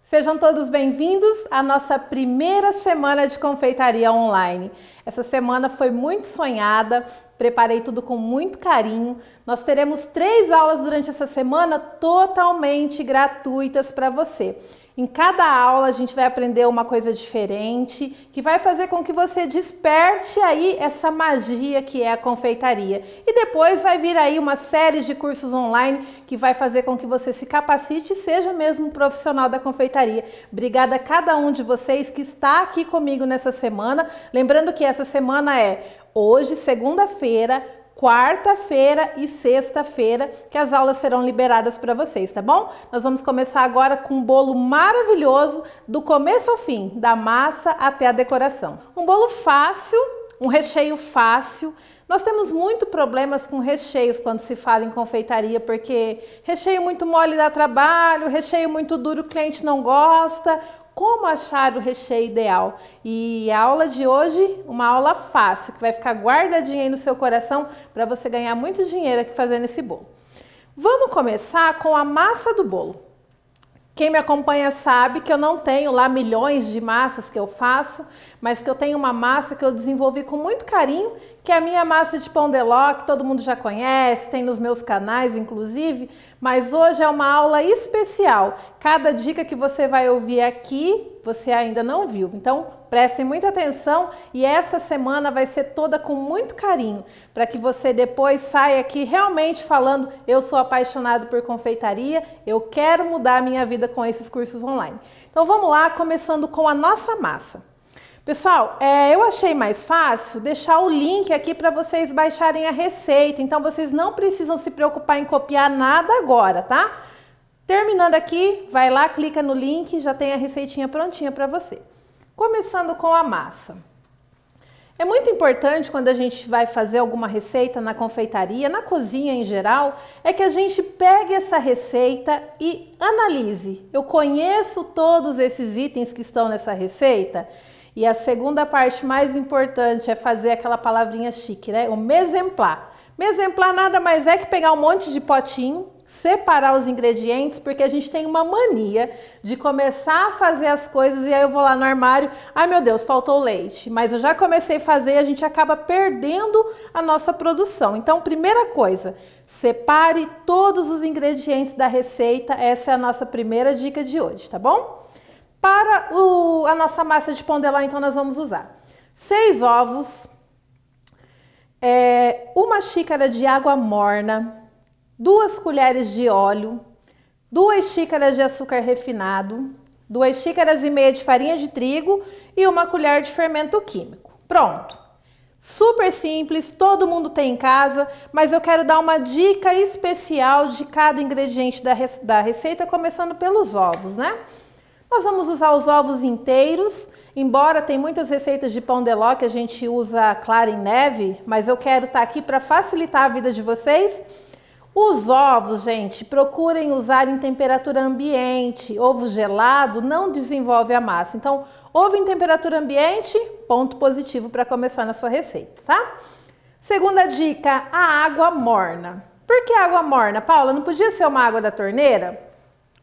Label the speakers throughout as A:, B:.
A: Sejam todos bem-vindos à nossa primeira semana de confeitaria online. Essa semana foi muito sonhada, preparei tudo com muito carinho. Nós teremos 3 aulas durante essa semana totalmente gratuitas para você. Em cada aula a gente vai aprender uma coisa diferente, que vai fazer com que você desperte aí essa magia que é a confeitaria. E depois vai vir aí uma série de cursos online que vai fazer com que você se capacite e seja mesmo um profissional da confeitaria. Obrigada a cada um de vocês que está aqui comigo nessa semana. Lembrando que essa semana é hoje, segunda-feira, quarta-feira e sexta-feira, que as aulas serão liberadas para vocês, tá bom? Nós vamos começar agora com um bolo maravilhoso, do começo ao fim, da massa até a decoração. Um bolo fácil, um recheio fácil. Nós temos muito problemas com recheios quando se fala em confeitaria, porque recheio muito mole dá trabalho, recheio muito duro o cliente não gosta. Como achar o recheio ideal? E a aula de hoje, uma aula fácil, que vai ficar guardadinha aí no seu coração para você ganhar muito dinheiro aqui fazendo esse bolo. Vamos começar com a massa do bolo. Quem me acompanha sabe que eu não tenho lá milhões de massas que eu faço, mas que eu tenho uma massa que eu desenvolvi com muito carinho, que é a minha massa de pão de ló, que todo mundo já conhece, tem nos meus canais inclusive, mas hoje é uma aula especial. Cada dica que você vai ouvir aqui, você ainda não viu. Então, prestem muita atenção e essa semana vai ser toda com muito carinho, para que você depois saia aqui realmente falando: eu sou apaixonado por confeitaria, eu quero mudar a minha vida com esses cursos online. Então vamos lá, começando com a nossa massa. Pessoal, eu achei mais fácil deixar o link aqui para vocês baixarem a receita, então vocês não precisam se preocupar em copiar nada agora, tá? Terminando aqui, vai lá, clica no link, já tem a receitinha prontinha para você. Começando com a massa. É muito importante quando a gente vai fazer alguma receita na confeitaria, na cozinha em geral, é que a gente pegue essa receita e analise. Eu conheço todos esses itens que estão nessa receita? E a segunda parte mais importante é fazer aquela palavrinha chique, né? O mesemplar. Mesemplar nada mais é que pegar um monte de potinho, separar os ingredientes, porque a gente tem uma mania de começar a fazer as coisas e aí eu vou lá no armário, ai meu Deus, faltou leite, mas eu já comecei a fazer e a gente acaba perdendo a nossa produção. Então, primeira coisa, separe todos os ingredientes da receita, essa é a nossa primeira dica de hoje, tá bom? Para a nossa massa de pão de ló, então, nós vamos usar 6 ovos, 1 xícara de água morna, 2 colheres de óleo, 2 xícaras de açúcar refinado, 2 xícaras e meia de farinha de trigo e 1 colher de fermento químico. Pronto! Super simples, todo mundo tem em casa, mas eu quero dar uma dica especial de cada ingrediente da receita, começando pelos ovos, né? Nós vamos usar os ovos inteiros, embora tem muitas receitas de pão de ló que a gente usa clara em neve, mas eu quero estar aqui para facilitar a vida de vocês. Os ovos, gente, procurem usar em temperatura ambiente. Ovo gelado não desenvolve a massa. Então, ovo em temperatura ambiente, ponto positivo para começar na sua receita, tá? Segunda dica, a água morna. Por que água morna, Paula? Não podia ser uma água da torneira?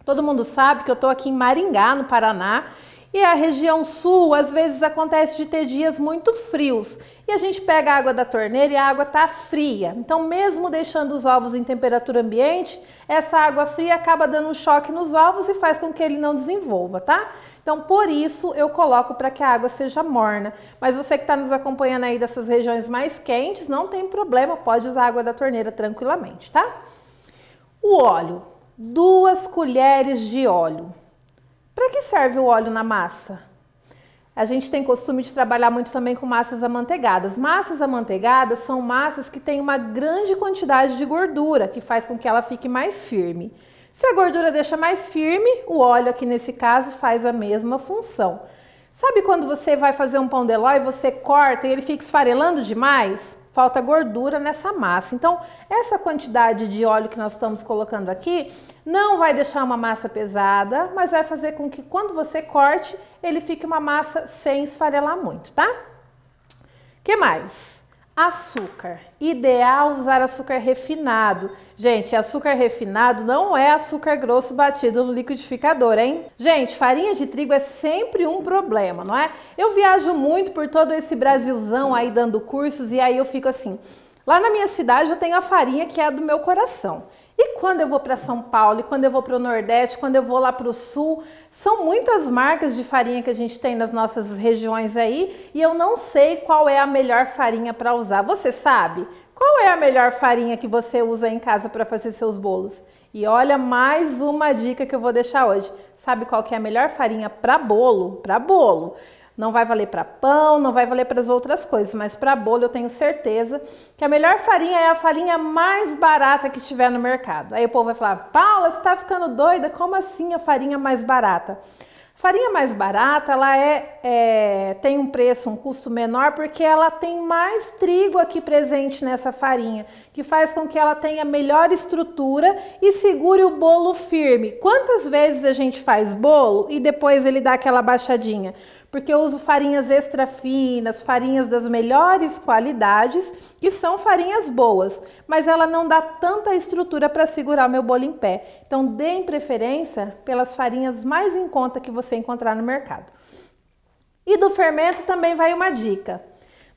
A: Todo mundo sabe que eu estou aqui em Maringá, no Paraná, e a região sul, às vezes, acontece de ter dias muito frios. E a gente pega a água da torneira e a água está fria. Então, mesmo deixando os ovos em temperatura ambiente, essa água fria acaba dando um choque nos ovos e faz com que ele não desenvolva, tá? Então, por isso, eu coloco para que a água seja morna. Mas você que está nos acompanhando aí dessas regiões mais quentes, não tem problema, pode usar a água da torneira tranquilamente, tá? O óleo. 2 colheres de óleo. Para que serve o óleo na massa? A gente tem costume de trabalhar muito também com massas amanteigadas. Massas amanteigadas são massas que têm uma grande quantidade de gordura, que faz com que ela fique mais firme. Se a gordura deixa mais firme, o óleo aqui nesse caso faz a mesma função. Sabe quando você vai fazer um pão de ló e você corta e ele fica esfarelando demais? Falta gordura nessa massa. Então, essa quantidade de óleo que nós estamos colocando aqui não vai deixar uma massa pesada, mas vai fazer com que quando você corte, ele fique uma massa sem esfarelar muito, tá? O que mais? Açúcar. Ideal usar açúcar refinado. Gente, açúcar refinado não é açúcar grosso batido no liquidificador, hein? Gente, farinha de trigo é sempre um problema, não é? Eu viajo muito por todo esse Brasilzão aí dando cursos e aí eu fico assim... Lá na minha cidade eu tenho a farinha que é a do meu coração. E quando eu vou para São Paulo, e quando eu vou para o Nordeste, quando eu vou lá para o Sul, são muitas marcas de farinha que a gente tem nas nossas regiões aí e eu não sei qual é a melhor farinha para usar. Você sabe? Qual é a melhor farinha que você usa em casa para fazer seus bolos? E olha, mais uma dica que eu vou deixar hoje. Sabe qual que é a melhor farinha para bolo? Para bolo. Não vai valer para pão, não vai valer para as outras coisas, mas para bolo eu tenho certeza que a melhor farinha é a farinha mais barata que tiver no mercado. Aí o povo vai falar, Paula, você está ficando doida? Como assim a farinha mais barata? Farinha mais barata, ela tem um preço, um custo menor, porque ela tem mais trigo aqui presente nessa farinha, que faz com que ela tenha melhor estrutura e segure o bolo firme. Quantas vezes a gente faz bolo e depois ele dá aquela baixadinha? Porque eu uso farinhas extra finas, farinhas das melhores qualidades, que são farinhas boas, mas ela não dá tanta estrutura para segurar o meu bolo em pé. Então, deem preferência pelas farinhas mais em conta que você encontrar no mercado. E do fermento também vai uma dica.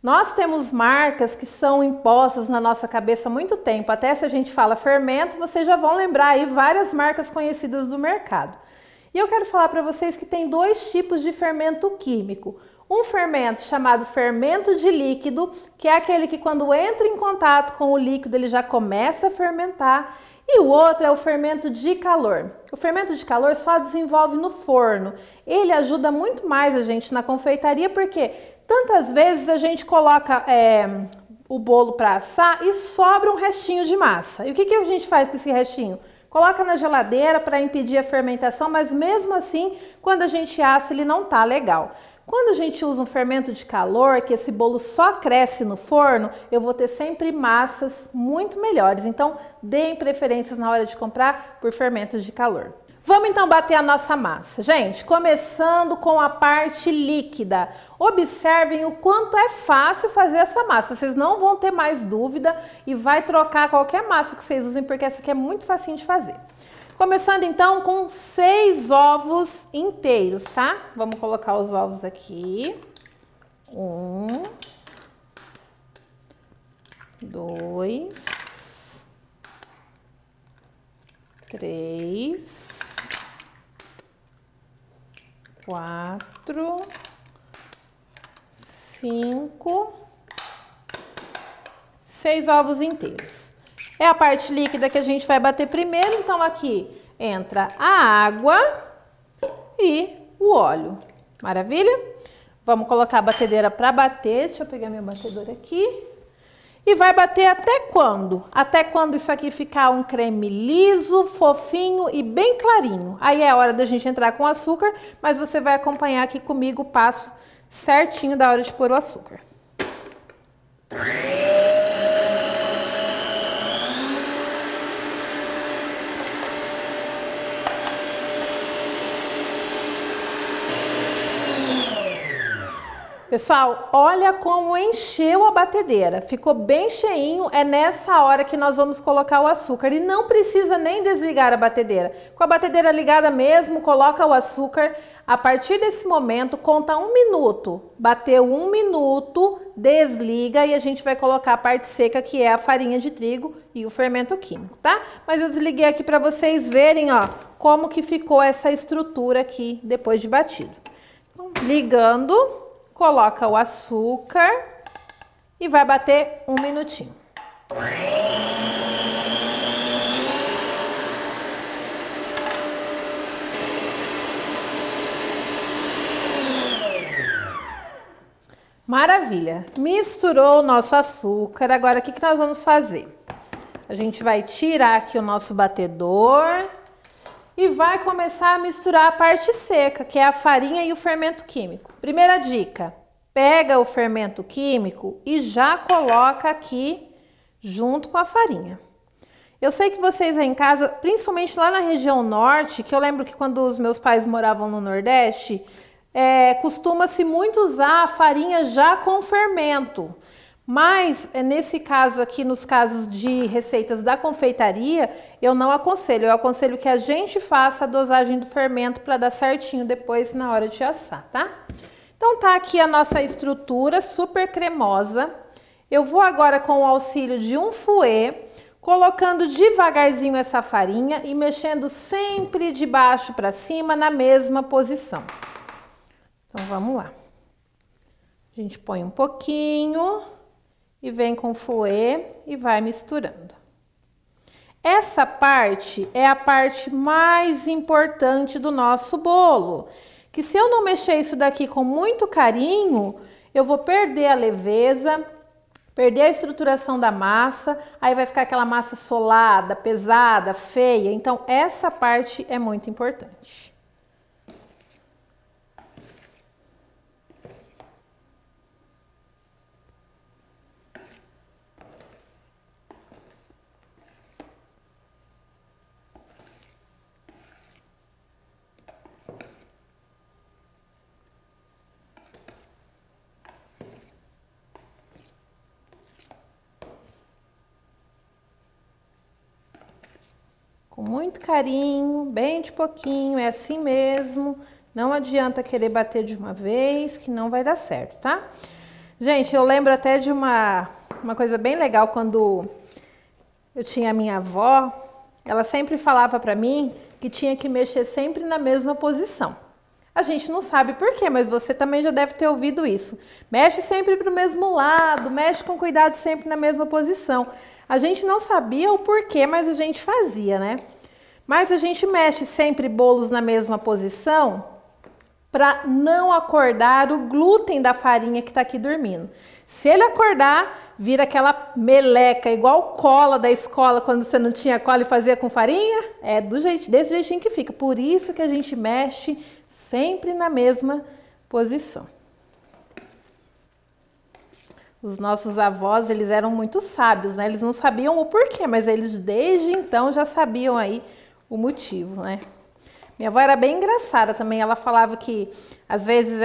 A: Nós temos marcas que são impostas na nossa cabeça há muito tempo. Até se a gente fala fermento, vocês já vão lembrar aí várias marcas conhecidas do mercado. E eu quero falar para vocês que tem dois tipos de fermento químico. Um fermento chamado fermento de líquido, que é aquele que quando entra em contato com o líquido ele já começa a fermentar. E o outro é o fermento de calor. O fermento de calor só desenvolve no forno. Ele ajuda muito mais a gente na confeitaria porque tantas vezes a gente coloca o bolo para assar e sobra um restinho de massa. E o que a gente faz com esse restinho? Coloca na geladeira para impedir a fermentação, mas mesmo assim, quando a gente assa, ele não tá legal. Quando a gente usa um fermento de calor, que esse bolo só cresce no forno, eu vou ter sempre massas muito melhores. Então, deem preferências na hora de comprar por fermentos de calor. Vamos então bater a nossa massa. Gente, começando com a parte líquida. Observem o quanto é fácil fazer essa massa. Vocês não vão ter mais dúvida e vai trocar qualquer massa que vocês usem, porque essa aqui é muito facinho de fazer. Começando então com 6 ovos inteiros, tá? Vamos colocar os ovos aqui. 1, 2, 3, 4, 5, 6 ovos inteiros. É a parte líquida que a gente vai bater primeiro, então aqui entra a água e o óleo. Maravilha? Vamos colocar a batedeira para bater. Deixa eu pegar minha batedora aqui. E vai bater até quando? Até quando isso aqui ficar um creme liso, fofinho e bem clarinho. Aí é a hora da gente entrar com o açúcar, mas você vai acompanhar aqui comigo o passo certinho da hora de pôr o açúcar. Pessoal, olha como encheu a batedeira, ficou bem cheinho, é nessa hora que nós vamos colocar o açúcar e não precisa nem desligar a batedeira. Com a batedeira ligada mesmo, coloca o açúcar, a partir desse momento conta 1 minuto, bateu 1 minuto, desliga e a gente vai colocar a parte seca que é a farinha de trigo e o fermento químico, tá? Mas eu desliguei aqui para vocês verem, ó, como que ficou essa estrutura aqui depois de batido. Então, ligando... Coloca o açúcar e vai bater 1 minutinho. Maravilha! Misturou o nosso açúcar. Agora, o que nós vamos fazer? A gente vai tirar aqui o nosso batedor e vai começar a misturar a parte seca, que é a farinha e o fermento químico. Primeira dica, pega o fermento químico e já coloca aqui junto com a farinha. Eu sei que vocês aí em casa, principalmente lá na região norte, que eu lembro que quando os meus pais moravam no Nordeste, costuma-se muito usar a farinha já com fermento. Mas nesse caso aqui, nos casos de receitas da confeitaria, eu não aconselho. Eu aconselho que a gente faça a dosagem do fermento para dar certinho depois na hora de assar, tá? Então tá aqui a nossa estrutura super cremosa. Eu vou agora com o auxílio de um fouet, colocando devagarzinho essa farinha e mexendo sempre de baixo para cima na mesma posição. Então vamos lá. A gente põe um pouquinho e vem com o fouet e vai misturando. Essa parte é a parte mais importante do nosso bolo, que se eu não mexer isso daqui com muito carinho, eu vou perder a leveza, perder a estruturação da massa, aí vai ficar aquela massa solada, pesada, feia. Então essa parte é muito importante. Com muito carinho, bem de pouquinho, é assim mesmo. Não adianta querer bater de uma vez, que não vai dar certo, tá? Gente, eu lembro até de uma coisa bem legal quando eu tinha a minha avó. Ela sempre falava pra mim que tinha que mexer sempre na mesma posição. A gente não sabe por quê, mas você também já deve ter ouvido isso. Mexe sempre pro mesmo lado, mexe com cuidado sempre na mesma posição. A gente não sabia o porquê, mas a gente fazia, né? Mas a gente mexe sempre bolos na mesma posição para não acordar o glúten da farinha que tá aqui dormindo. Se ele acordar, vira aquela meleca, igual cola da escola, quando você não tinha cola e fazia com farinha. É desse jeitinho que fica. Por isso que a gente mexe sempre na mesma posição. Os nossos avós, eles eram muito sábios, né? Eles não sabiam o porquê, mas eles desde então já sabiam aí o motivo, né? Minha avó era bem engraçada também. Ela falava que, às vezes,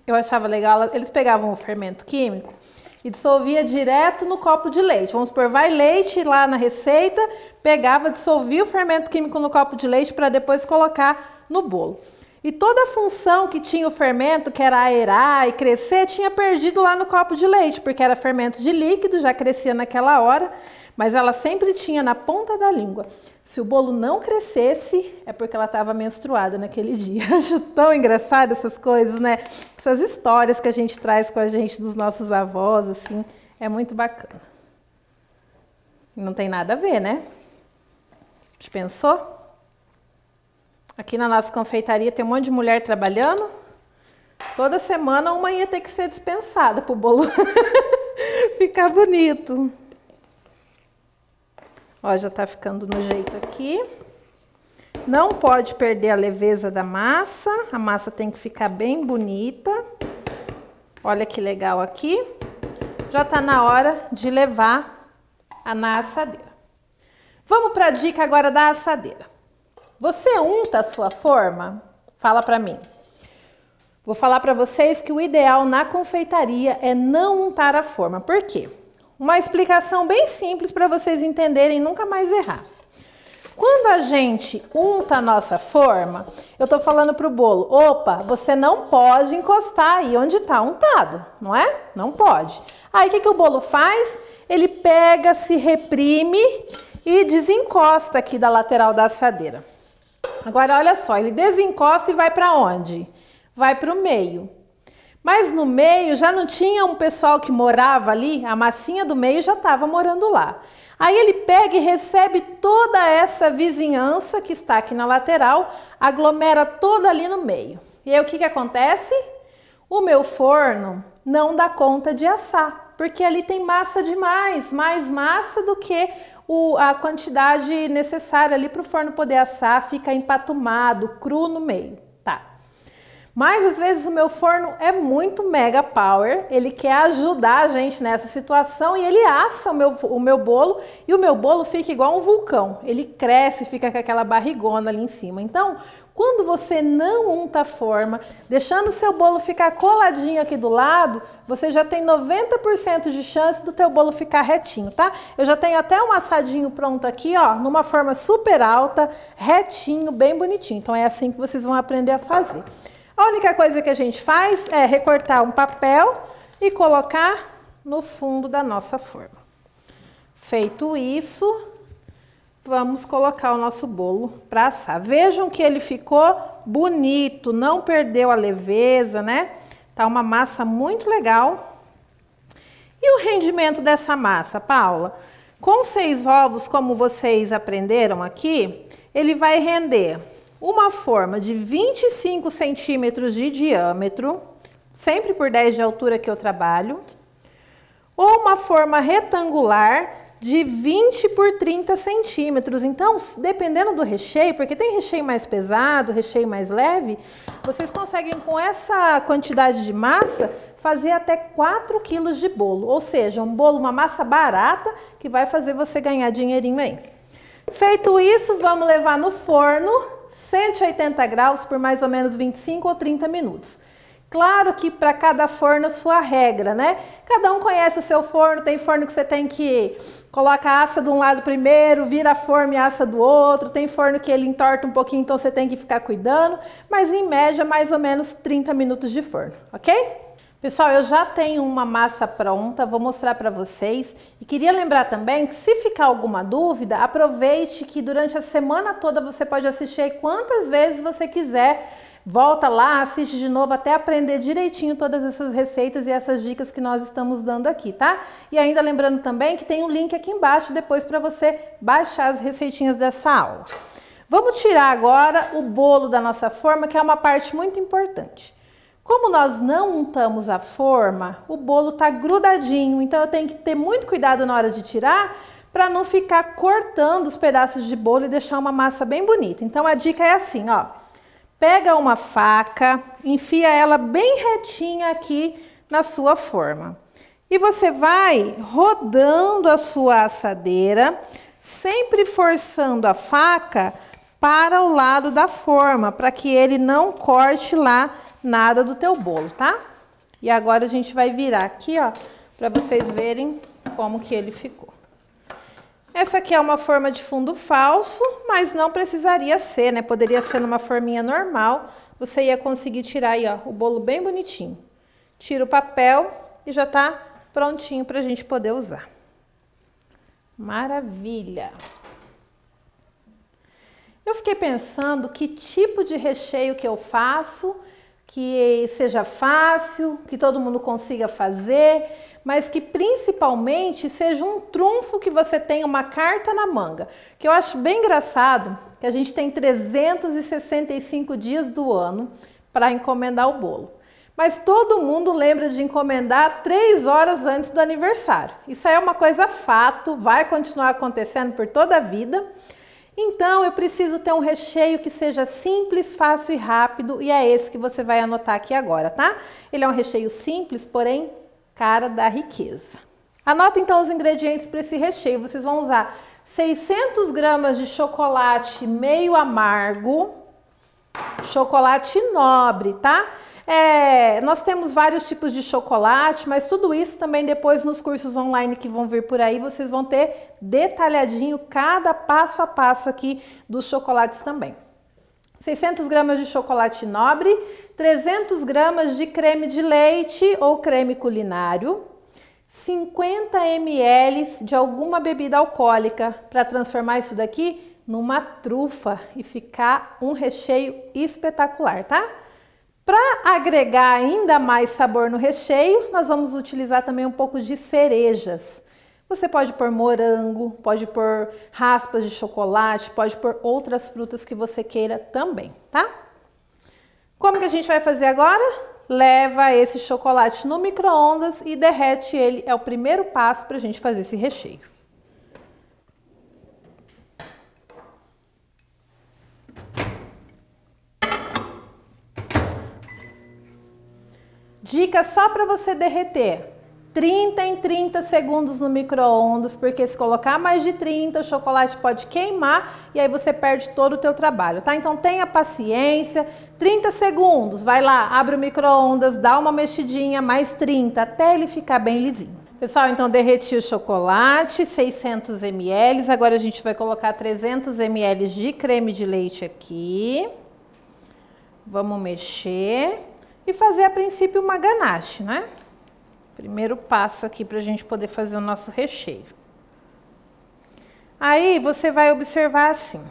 A: eu achava legal, eles pegavam o fermento químico e dissolvia direto no copo de leite. Vamos supor, vai leite lá na receita, pegava, dissolvia o fermento químico no copo de leite para depois colocar no bolo. E toda a função que tinha o fermento, que era aerar e crescer, tinha perdido lá no copo de leite, porque era fermento de líquido, já crescia naquela hora, mas ela sempre tinha na ponta da língua. Se o bolo não crescesse, é porque ela estava menstruada naquele dia. Acho tão engraçado essas coisas, né? Essas histórias que a gente traz com a gente dos nossos avós, assim, é muito bacana. Não tem nada a ver, né? Já pensou? Aqui na nossa confeitaria tem um monte de mulher trabalhando. Toda semana uma ia ter que ser dispensada para o bolo ficar bonito. Ó, já tá ficando no jeito aqui. Não pode perder a leveza da massa. A massa tem que ficar bem bonita. Olha que legal aqui. Já tá na hora de levar na assadeira. Vamos para a dica agora da assadeira. Você unta a sua forma? Fala para mim. Vou falar para vocês que o ideal na confeitaria é não untar a forma. Por quê? Uma explicação bem simples para vocês entenderem e nunca mais errar. Quando a gente unta a nossa forma, eu estou falando para o bolo, opa, você não pode encostar aí onde está untado, não é? Não pode. Aí o que o bolo faz? Ele pega, se reprime e desencosta aqui da lateral da assadeira. Agora, olha só, ele desencosta e vai para onde? Vai para o meio. Mas no meio já não tinha um pessoal que morava ali, a massinha do meio já estava morando lá. Aí ele pega e recebe toda essa vizinhança que está aqui na lateral, aglomera toda ali no meio. E aí o que acontece? O meu forno não dá conta de assar, porque ali tem massa demais, mais massa do que a quantidade necessária ali para o forno poder assar, fica empatumado, cru no meio, tá? Mas às vezes o meu forno é muito mega power, ele quer ajudar a gente nessa situação e ele assa o meu bolo e o meu bolo fica igual um vulcão, ele cresce, fica com aquela barrigona ali em cima. Então, Quando você não unta a forma, deixando o seu bolo ficar coladinho aqui do lado, você já tem 90% de chance do teu bolo ficar retinho, tá? Eu já tenho até um assadinho pronto aqui, ó, numa forma super alta, retinho, bem bonitinho. Então é assim que vocês vão aprender a fazer. A única coisa que a gente faz é recortar um papel e colocar no fundo da nossa forma. Feito isso, vamos colocar o nosso bolo para assar. Vejam que ele ficou bonito, não perdeu a leveza, né? Tá uma massa muito legal. E o rendimento dessa massa, Paula? Com 6 ovos, como vocês aprenderam aqui, ele vai render uma forma de 25 centímetros de diâmetro, sempre por 10 de altura que eu trabalho, ou uma forma retangular de 20 por 30 centímetros. Então, dependendo do recheio, porque tem recheio mais pesado, recheio mais leve, vocês conseguem com essa quantidade de massa fazer até 4 quilos de bolo. Ou seja, um bolo, uma massa barata que vai fazer você ganhar dinheirinho aí. Feito isso, vamos levar no forno, 180 graus por mais ou menos 25 ou 30 minutos. Claro que para cada forno a sua regra, né? Cada um conhece o seu forno, tem forno que você tem que coloca a assa de um lado primeiro, vira a forma e a assa do outro, tem forno que ele entorta um pouquinho, então você tem que ficar cuidando, mas em média mais ou menos 30 minutos de forno, ok? Pessoal, eu já tenho uma massa pronta, vou mostrar para vocês e queria lembrar também que se ficar alguma dúvida, aproveite que durante a semana toda você pode assistir quantas vezes você quiser. Volta lá, assiste de novo até aprender direitinho todas essas receitas e essas dicas que nós estamos dando aqui, tá? E ainda lembrando também que tem um link aqui embaixo depois para você baixar as receitinhas dessa aula. Vamos tirar agora o bolo da nossa forma, que é uma parte muito importante. Como nós não untamos a forma, o bolo tá grudadinho, então eu tenho que ter muito cuidado na hora de tirar para não ficar cortando os pedaços de bolo e deixar uma massa bem bonita. Então a dica é assim, ó. Pega uma faca, enfia ela bem retinha aqui na sua forma. E você vai rodando a sua assadeira, sempre forçando a faca para o lado da forma, para que ele não corte lá nada do teu bolo, tá? E agora a gente vai virar aqui, ó, para vocês verem como que ele ficou. Essa aqui é uma forma de fundo falso, mas não precisaria ser, né? Poderia ser numa forminha normal, você ia conseguir tirar aí, ó, o bolo bem bonitinho. Tira o papel e já tá prontinho pra gente poder usar. Maravilha! Eu fiquei pensando que tipo de recheio que eu faço, que seja fácil, que todo mundo consiga fazer, mas que principalmente seja um trunfo que você tenha uma carta na manga. Que eu acho bem engraçado que a gente tem 365 dias do ano para encomendar o bolo. Mas todo mundo lembra de encomendar 3 horas antes do aniversário. Isso aí é uma coisa fato, vai continuar acontecendo por toda a vida. Então, eu preciso ter um recheio que seja simples, fácil e rápido, e é esse que você vai anotar aqui agora, tá? Ele é um recheio simples, porém, cara da riqueza. Anota então os ingredientes para esse recheio. Vocês vão usar 600 gramas de chocolate meio amargo, chocolate nobre, tá? Nós temos vários tipos de chocolate, mas tudo isso também depois nos cursos online que vão vir por aí, vocês vão ter detalhadinho cada passo a passo aqui dos chocolates também. 600 gramas de chocolate nobre, 300 gramas de creme de leite ou creme culinário, 50 ml de alguma bebida alcoólica para transformar isso daqui numa trufa e ficar um recheio espetacular, tá? Para agregar ainda mais sabor no recheio, nós vamos utilizar também um pouco de cerejas. Você pode pôr morango, pode pôr raspas de chocolate, pode pôr outras frutas que você queira também, tá? Como que a gente vai fazer agora? Leva esse chocolate no micro-ondas e derrete ele. É o primeiro passo para a gente fazer esse recheio. Dica só para você derreter: 30 em 30 segundos no micro-ondas, porque se colocar mais de 30, o chocolate pode queimar e aí você perde todo o teu trabalho, tá? Então tenha paciência, 30 segundos, vai lá, abre o micro-ondas, dá uma mexidinha, mais 30, até ele ficar bem lisinho. Pessoal, então derreti o chocolate, 600 ml, agora a gente vai colocar 300 ml de creme de leite aqui. Vamos mexer e fazer a princípio uma ganache, né? Primeiro passo aqui para a gente poder fazer o nosso recheio. Aí você vai observar assim,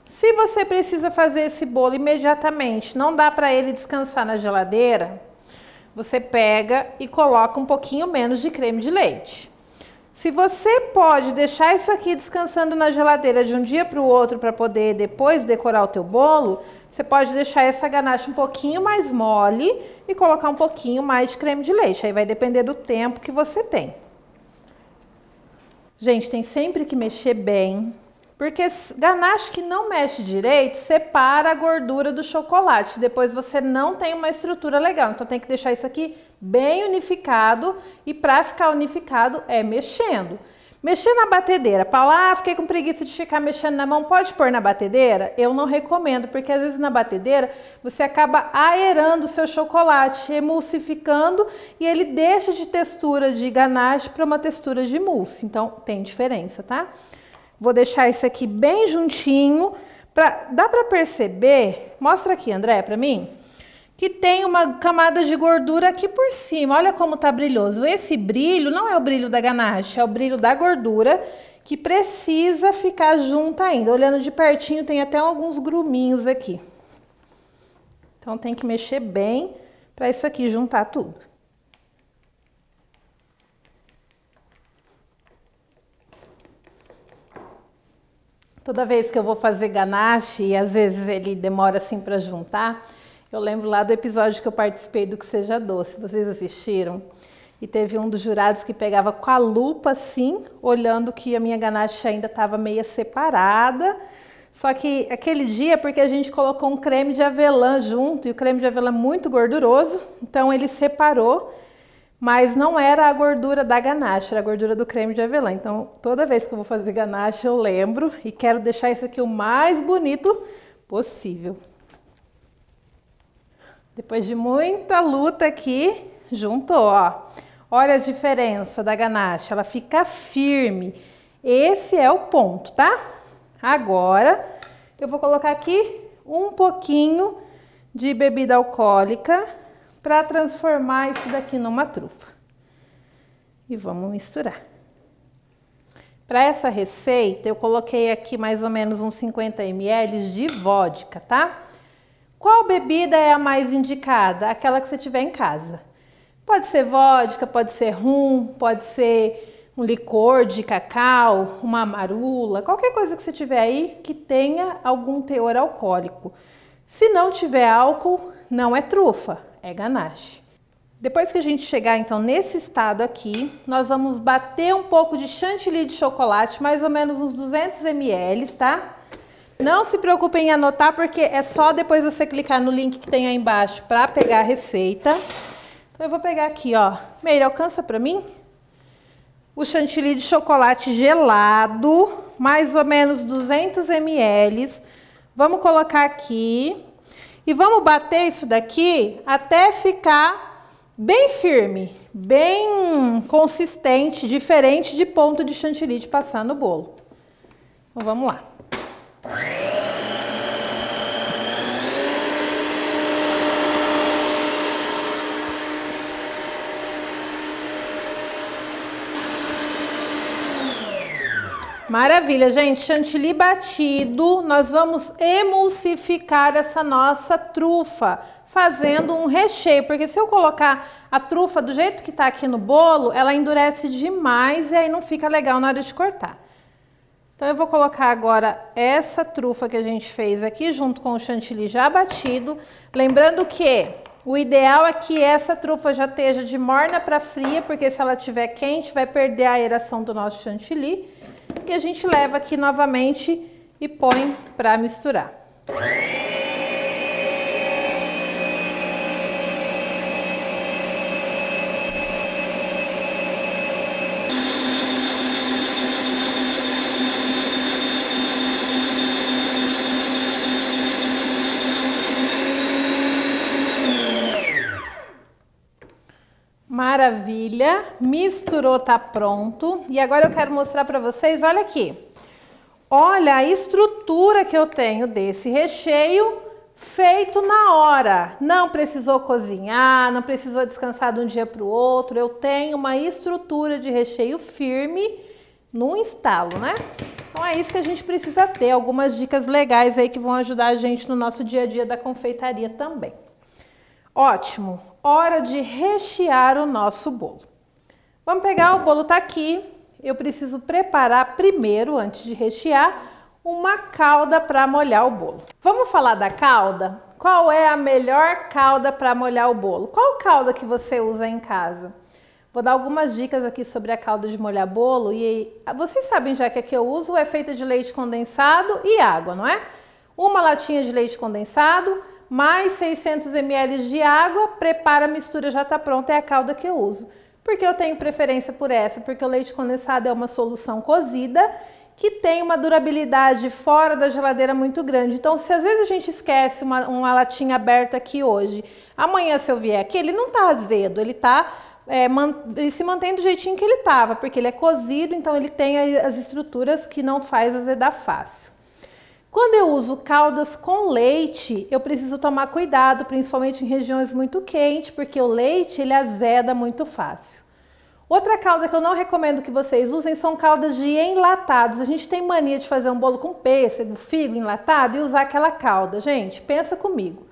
A: se você precisa fazer esse bolo imediatamente, não dá para ele descansar na geladeira, você pega e coloca um pouquinho menos de creme de leite. Se você pode deixar isso aqui descansando na geladeira de um dia para o outro para poder depois decorar o teu bolo, você pode deixar essa ganache um pouquinho mais mole e colocar um pouquinho mais de creme de leite. Aí vai depender do tempo que você tem. Gente, tem sempre que mexer bem, porque ganache que não mexe direito separa a gordura do chocolate. Depois você não tem uma estrutura legal. Então tem que deixar isso aqui bem unificado. E para ficar unificado é mexendo. Mexer na batedeira. Paula, fiquei com preguiça de ficar mexendo na mão. Pode pôr na batedeira? Eu não recomendo, porque às vezes na batedeira você acaba aerando o seu chocolate, emulsificando, e ele deixa de textura de ganache para uma textura de mousse. Então tem diferença, tá? Vou deixar isso aqui bem juntinho. Dá para perceber? Mostra aqui, André, para mim. Que tem uma camada de gordura aqui por cima. Olha como tá brilhoso. Esse brilho não é o brilho da ganache, é o brilho da gordura que precisa ficar junta ainda. Olhando de pertinho, tem até alguns gruminhos aqui. Então tem que mexer bem para isso aqui juntar tudo. Toda vez que eu vou fazer ganache, e às vezes ele demora assim para juntar, eu lembro lá do episódio que eu participei do Que Seja Doce, vocês assistiram? E teve um dos jurados que pegava com a lupa assim, olhando que a minha ganache ainda estava meio separada. Só que aquele dia, porque a gente colocou um creme de avelã junto, e o creme de avelã é muito gorduroso, então ele separou, mas não era a gordura da ganache, era a gordura do creme de avelã. Então toda vez que eu vou fazer ganache eu lembro e quero deixar isso aqui o mais bonito possível. Depois de muita luta aqui, juntou, ó. Olha a diferença da ganache, ela fica firme. Esse é o ponto, tá? Agora, eu vou colocar aqui um pouquinho de bebida alcoólica para transformar isso daqui numa trufa. E vamos misturar. Para essa receita, eu coloquei aqui mais ou menos uns 50 ml de vodka, tá? Qual bebida é a mais indicada? Aquela que você tiver em casa. Pode ser vodka, pode ser rum, pode ser um licor de cacau, uma amarula, qualquer coisa que você tiver aí que tenha algum teor alcoólico. Se não tiver álcool, não é trufa, é ganache. Depois que a gente chegar então nesse estado aqui, nós vamos bater um pouco de chantilly de chocolate, mais ou menos uns 200 ml, tá? Não se preocupem em anotar, porque é só depois você clicar no link que tem aí embaixo para pegar a receita. Então eu vou pegar aqui, ó. Meire, alcança para mim? O chantilly de chocolate gelado, mais ou menos 200 ml. Vamos colocar aqui e vamos bater isso daqui até ficar bem firme, bem consistente, diferente de ponto de chantilly de passar no bolo. Então vamos lá. Maravilha, gente, chantilly batido, nós vamos emulsificar essa nossa trufa, fazendo um recheio, porque se eu colocar a trufa do jeito que tá aqui no bolo, ela endurece demais e aí não fica legal na hora de cortar. Então eu vou colocar agora essa trufa que a gente fez aqui junto com o chantilly já batido, lembrando que o ideal é que essa trufa já esteja de morna para fria, porque se ela estiver quente vai perder a aeração do nosso chantilly. E a gente leva aqui novamente e põe para misturar. Maravilha, misturou, tá pronto. E agora eu quero mostrar para vocês, olha aqui. Olha a estrutura que eu tenho desse recheio feito na hora. Não precisou cozinhar, não precisou descansar de um dia para o outro. Eu tenho uma estrutura de recheio firme no instalo, né? Então é isso que a gente precisa ter. Algumas dicas legais aí que vão ajudar a gente no nosso dia a dia da confeitaria também. Ótimo! Hora de rechear o nosso bolo. Vamos pegar, o bolo tá aqui. Eu preciso preparar primeiro, antes de rechear, uma calda para molhar o bolo. Vamos falar da calda? Qual é a melhor calda para molhar o bolo? Qual calda que você usa em casa? Vou dar algumas dicas aqui sobre a calda de molhar bolo e vocês sabem já que a que eu uso é feita de leite condensado e água, não é? Uma latinha de leite condensado, mais 600 ml de água, prepara a mistura, já está pronta, é a calda que eu uso. Por que eu tenho preferência por essa? Porque o leite condensado é uma solução cozida que tem uma durabilidade fora da geladeira muito grande. Então, se às vezes a gente esquece uma latinha aberta aqui hoje, amanhã se eu vier aqui, ele não está azedo, ele se mantém do jeitinho que ele estava, porque ele é cozido, então ele tem as estruturas que não faz azedar fácil. Quando eu uso caldas com leite, eu preciso tomar cuidado, principalmente em regiões muito quentes, porque o leite ele azeda muito fácil. Outra calda que eu não recomendo que vocês usem são caldas de enlatados. A gente tem mania de fazer um bolo com pêssego, figo enlatado e usar aquela calda. Gente, pensa comigo.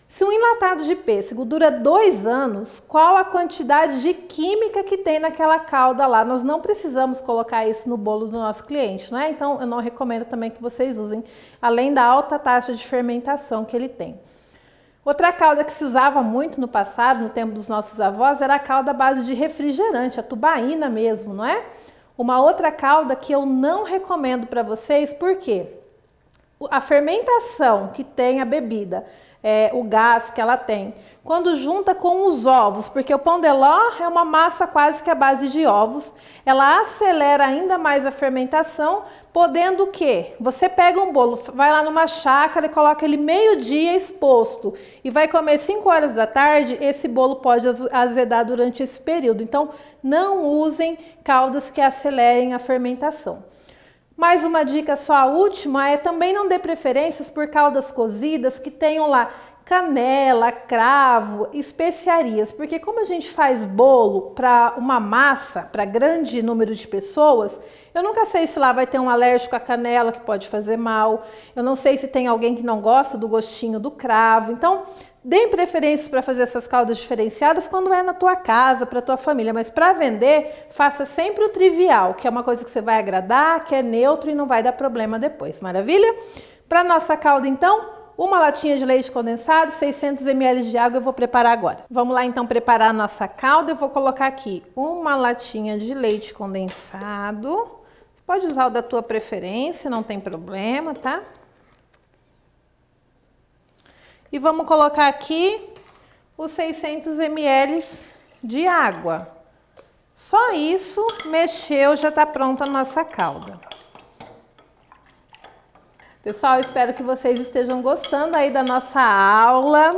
A: Se um enlatado de pêssego dura 2 anos, qual a quantidade de química que tem naquela calda lá? Nós não precisamos colocar isso no bolo do nosso cliente, né? Então, eu não recomendo também que vocês usem, além da alta taxa de fermentação que ele tem. Outra calda que se usava muito no passado, no tempo dos nossos avós, era a calda à base de refrigerante, a tubaína mesmo, não é? Uma outra calda que eu não recomendo para vocês, por quê? A fermentação que tem a bebida, o gás que ela tem, quando junta com os ovos, porque o pão de ló é uma massa quase que à base de ovos, ela acelera ainda mais a fermentação, podendo o quê? Você pega um bolo, vai lá numa chácara e coloca ele meio-dia exposto e vai comer 5 horas da tarde, esse bolo pode azedar durante esse período. Então, não usem caldas que acelerem a fermentação. Mais uma dica só, a última, é também não dê preferências por caldas cozidas que tenham lá canela, cravo, especiarias, porque como a gente faz bolo para uma massa, para grande número de pessoas, eu nunca sei se lá vai ter um alérgico à canela que pode fazer mal, eu não sei se tem alguém que não gosta do gostinho do cravo, então deem preferências para fazer essas caldas diferenciadas quando é na tua casa, para tua família, mas para vender, faça sempre o trivial, que é uma coisa que você vai agradar, que é neutro e não vai dar problema depois, maravilha? Para nossa calda então, uma latinha de leite condensado, 600 ml de água eu vou preparar agora. Vamos lá então preparar a nossa calda, eu vou colocar aqui uma latinha de leite condensado, você pode usar o da tua preferência, não tem problema, tá? E vamos colocar aqui os 600 ml de água. Só isso, mexeu, já está pronta a nossa calda. Pessoal, espero que vocês estejam gostando aí da nossa aula.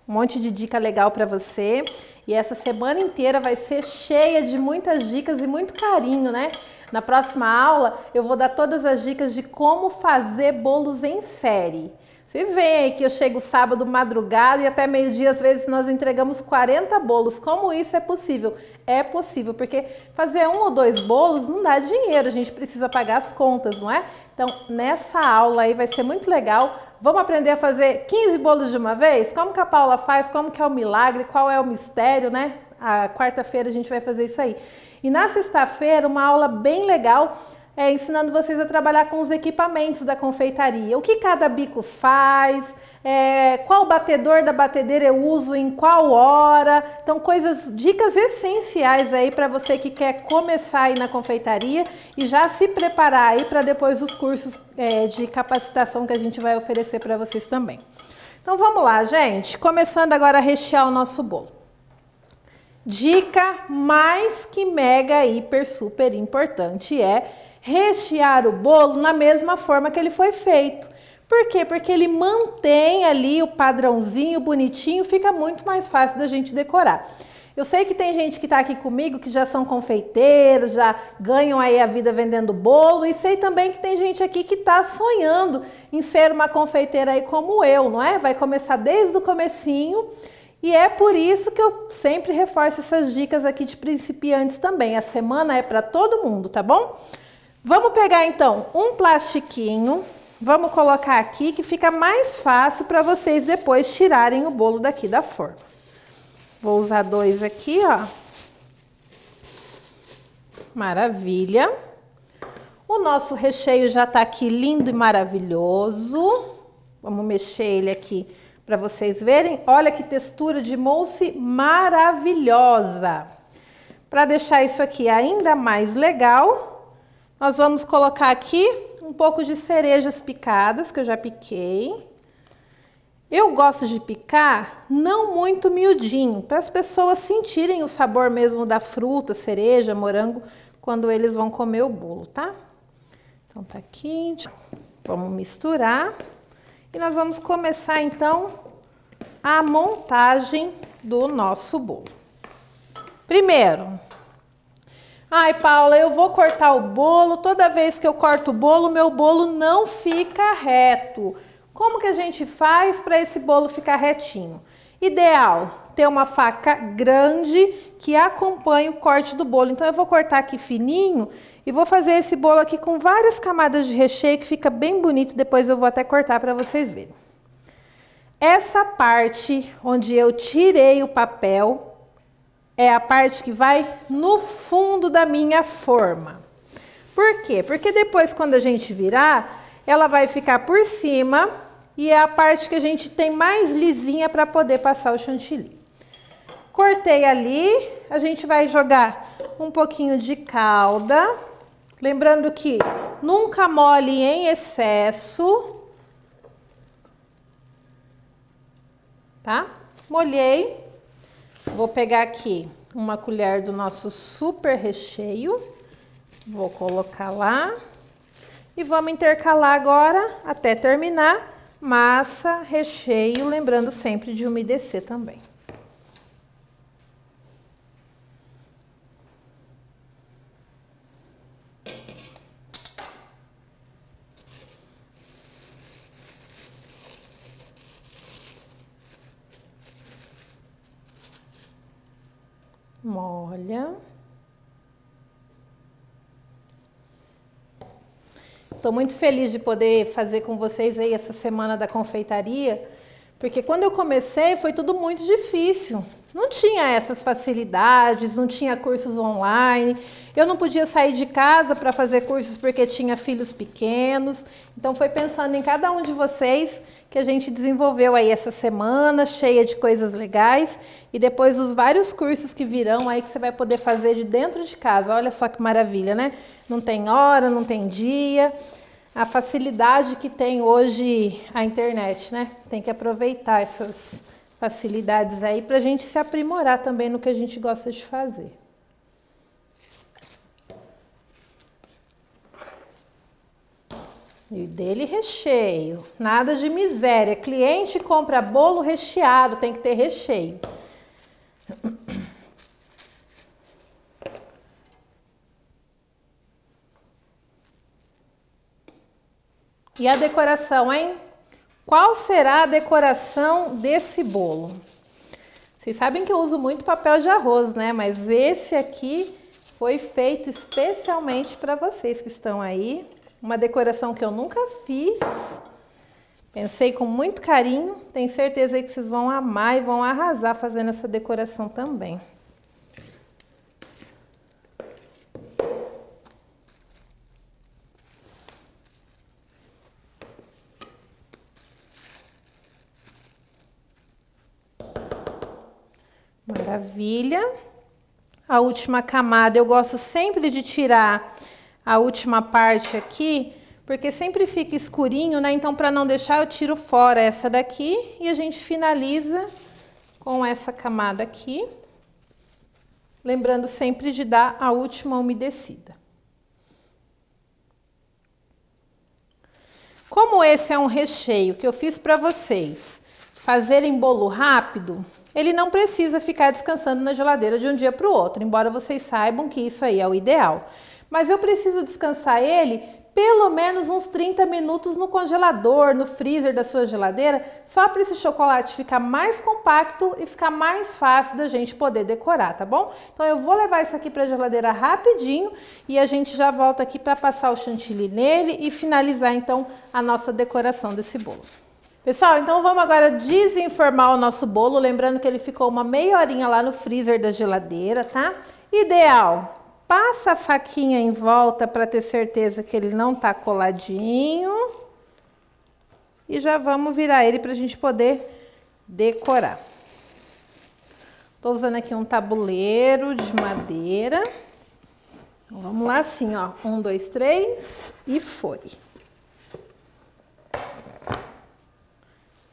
A: Um monte de dica legal para você. E essa semana inteira vai ser cheia de muitas dicas e muito carinho, né? Na próxima aula eu vou dar todas as dicas de como fazer bolos em série. Você vê aí que eu chego sábado madrugada e até meio-dia, às vezes, nós entregamos 40 bolos. Como isso é possível? É possível, porque fazer 1 ou 2 bolos não dá dinheiro, a gente precisa pagar as contas, não é? Então, nessa aula aí vai ser muito legal. Vamos aprender a fazer 15 bolos de uma vez? Como que a Paula faz? Como que é o milagre? Qual é o mistério, né? A quarta-feira a gente vai fazer isso aí. E na sexta-feira, uma aula bem legal, ensinando vocês a trabalhar com os equipamentos da confeitaria. O que cada bico faz, qual batedor da batedeira eu uso em qual hora. Então, dicas essenciais aí para você que quer começar aí na confeitaria e já se preparar aí para depois os cursos de capacitação que a gente vai oferecer para vocês também. Então, vamos lá, gente. Começando agora a rechear o nosso bolo. Dica mais que mega, hiper, super importante é rechear o bolo na mesma forma que ele foi feito. Por quê? Porque ele mantém ali o padrãozinho bonitinho, fica muito mais fácil da gente decorar. Eu sei que tem gente que está aqui comigo que já são confeiteiros, já ganham aí a vida vendendo bolo, e sei também que tem gente aqui que está sonhando em ser uma confeiteira aí como eu, não é? Vai começar desde o comecinho, e é por isso que eu sempre reforço essas dicas aqui de principiantes também. A semana é para todo mundo, tá bom? Vamos pegar então um plastiquinho, vamos colocar aqui que fica mais fácil para vocês depois tirarem o bolo daqui da forma. Vou usar 2 aqui, ó. Maravilha. O nosso recheio já tá aqui lindo e maravilhoso. Vamos mexer ele aqui para vocês verem. Olha que textura de mousse maravilhosa. Para deixar isso aqui ainda mais legal, nós vamos colocar aqui um pouco de cerejas picadas, que eu já piquei. Eu gosto de picar não muito miudinho, para as pessoas sentirem o sabor mesmo da fruta, cereja, morango, quando eles vão comer o bolo, tá? Então tá aqui, vamos misturar. E nós vamos começar então a montagem do nosso bolo. Primeiro, ai, Paula, eu vou cortar o bolo, toda vez que eu corto o bolo, meu bolo não fica reto. Como que a gente faz para esse bolo ficar retinho? Ideal, ter uma faca grande que acompanhe o corte do bolo. Então eu vou cortar aqui fininho e vou fazer esse bolo aqui com várias camadas de recheio, que fica bem bonito. Depois eu vou até cortar para vocês verem. Essa parte onde eu tirei o papel é a parte que vai no fundo da minha forma. Por quê? Porque depois, quando a gente virar, ela vai ficar por cima e é a parte que a gente tem mais lisinha para poder passar o chantilly. Cortei ali, a gente vai jogar um pouquinho de calda. Lembrando que nunca molhe em excesso. Tá? Molhei. Vou pegar aqui uma colher do nosso super recheio. Vou colocar lá. E vamos intercalar agora até terminar massa, recheio, lembrando sempre de umedecer também. Molha. Estou muito feliz de poder fazer com vocês aí essa semana da confeitaria, porque quando eu comecei foi tudo muito difícil. Não tinha essas facilidades, não tinha cursos online, eu não podia sair de casa para fazer cursos porque tinha filhos pequenos. Então foi pensando em cada um de vocês que a gente desenvolveu aí essa semana, cheia de coisas legais, e depois os vários cursos que virão aí que você vai poder fazer de dentro de casa. Olha só que maravilha, né? Não tem hora, não tem dia. A facilidade que tem hoje a internet, né? Tem que aproveitar essas facilidades aí para a gente se aprimorar também no que a gente gosta de fazer. E dele recheio, nada de miséria. Cliente compra bolo recheado, tem que ter recheio. E a decoração, hein? Qual será a decoração desse bolo? Vocês sabem que eu uso muito papel de arroz, né? Mas esse aqui foi feito especialmente para vocês que estão aí. Uma decoração que eu nunca fiz. Pensei com muito carinho. Tenho certeza que vocês vão amar e vão arrasar fazendo essa decoração também. Maravilha. A última camada, eu gosto sempre de tirar a última parte aqui, porque sempre fica escurinho, né? Então, para não deixar, eu tiro fora essa daqui e a gente finaliza com essa camada aqui. Lembrando sempre de dar a última umedecida. Como esse é um recheio que eu fiz para vocês fazerem bolo rápido, ele não precisa ficar descansando na geladeira de um dia para o outro, embora vocês saibam que isso aí é o ideal. Mas eu preciso descansar ele pelo menos uns 30 minutos no congelador, no freezer da sua geladeira, só para esse chocolate ficar mais compacto e ficar mais fácil da gente poder decorar, tá bom? Então eu vou levar isso aqui para a geladeira rapidinho e a gente já volta aqui para passar o chantilly nele e finalizar então a nossa decoração desse bolo. Pessoal, então vamos agora desenformar o nosso bolo, lembrando que ele ficou uma meia horinha lá no freezer da geladeira, tá? Ideal. Passa a faquinha em volta para ter certeza que ele não tá coladinho. E já vamos virar ele para a gente poder decorar. Tô usando aqui um tabuleiro de madeira. Então, vamos lá assim, ó. 1, 2, 3 e foi.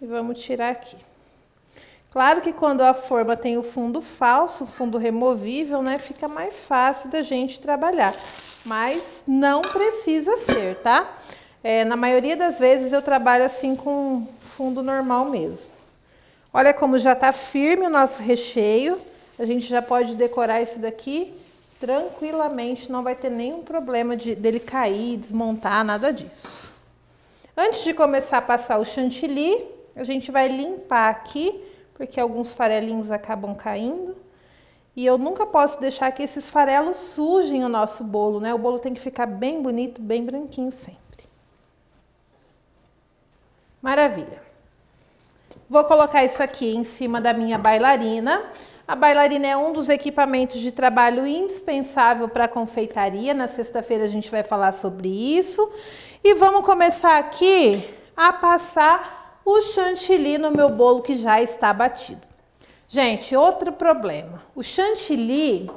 A: E vamos tirar aqui. Claro que quando a forma tem o fundo falso, fundo removível, né, fica mais fácil da gente trabalhar. Mas não precisa ser, tá? Na maioria das vezes eu trabalho assim com fundo normal mesmo. Olha como já tá firme o nosso recheio. A gente já pode decorar isso daqui tranquilamente, não vai ter nenhum problema dele cair, desmontar, nada disso. Antes de começar a passar o chantilly, a gente vai limpar aqui, porque alguns farelinhos acabam caindo. E eu nunca posso deixar que esses farelos sujem o nosso bolo, né? O bolo tem que ficar bem bonito, bem branquinho sempre. Maravilha. Vou colocar isso aqui em cima da minha bailarina. A bailarina é um dos equipamentos de trabalho indispensável para a confeitaria. Na sexta-feira a gente vai falar sobre isso. E vamos começar aqui a passar o chantilly no meu bolo que já está batido. Gente, outro problema. O chantilly,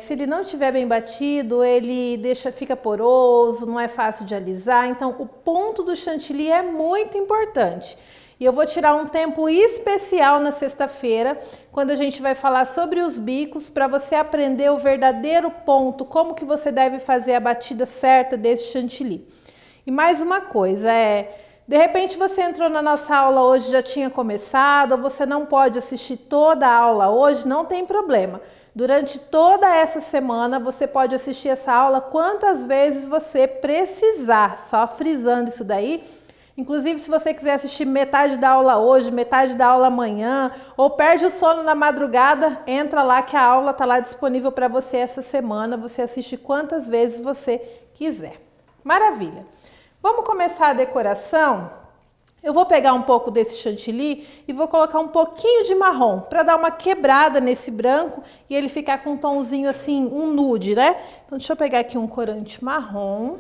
A: se ele não estiver bem batido, ele fica poroso, não é fácil de alisar. Então, o ponto do chantilly é muito importante. E eu vou tirar um tempo especial na sexta-feira, quando a gente vai falar sobre os bicos, para você aprender o verdadeiro ponto, como que você deve fazer a batida certa desse chantilly. E mais uma coisa, de repente você entrou na nossa aula hoje, já tinha começado, ou você não pode assistir toda a aula hoje, não tem problema. Durante toda essa semana você pode assistir essa aula quantas vezes você precisar, só frisando isso daí. Inclusive, se você quiser assistir metade da aula hoje, metade da aula amanhã, ou perde o sono na madrugada, entra lá que a aula está lá disponível para você essa semana. Você assiste quantas vezes você quiser. Maravilha! Vamos começar a decoração? Eu vou pegar um pouco desse chantilly e vou colocar um pouquinho de marrom para dar uma quebrada nesse branco e ele ficar com um tomzinho assim, um nude, né? Então, deixa eu pegar aqui um corante marrom.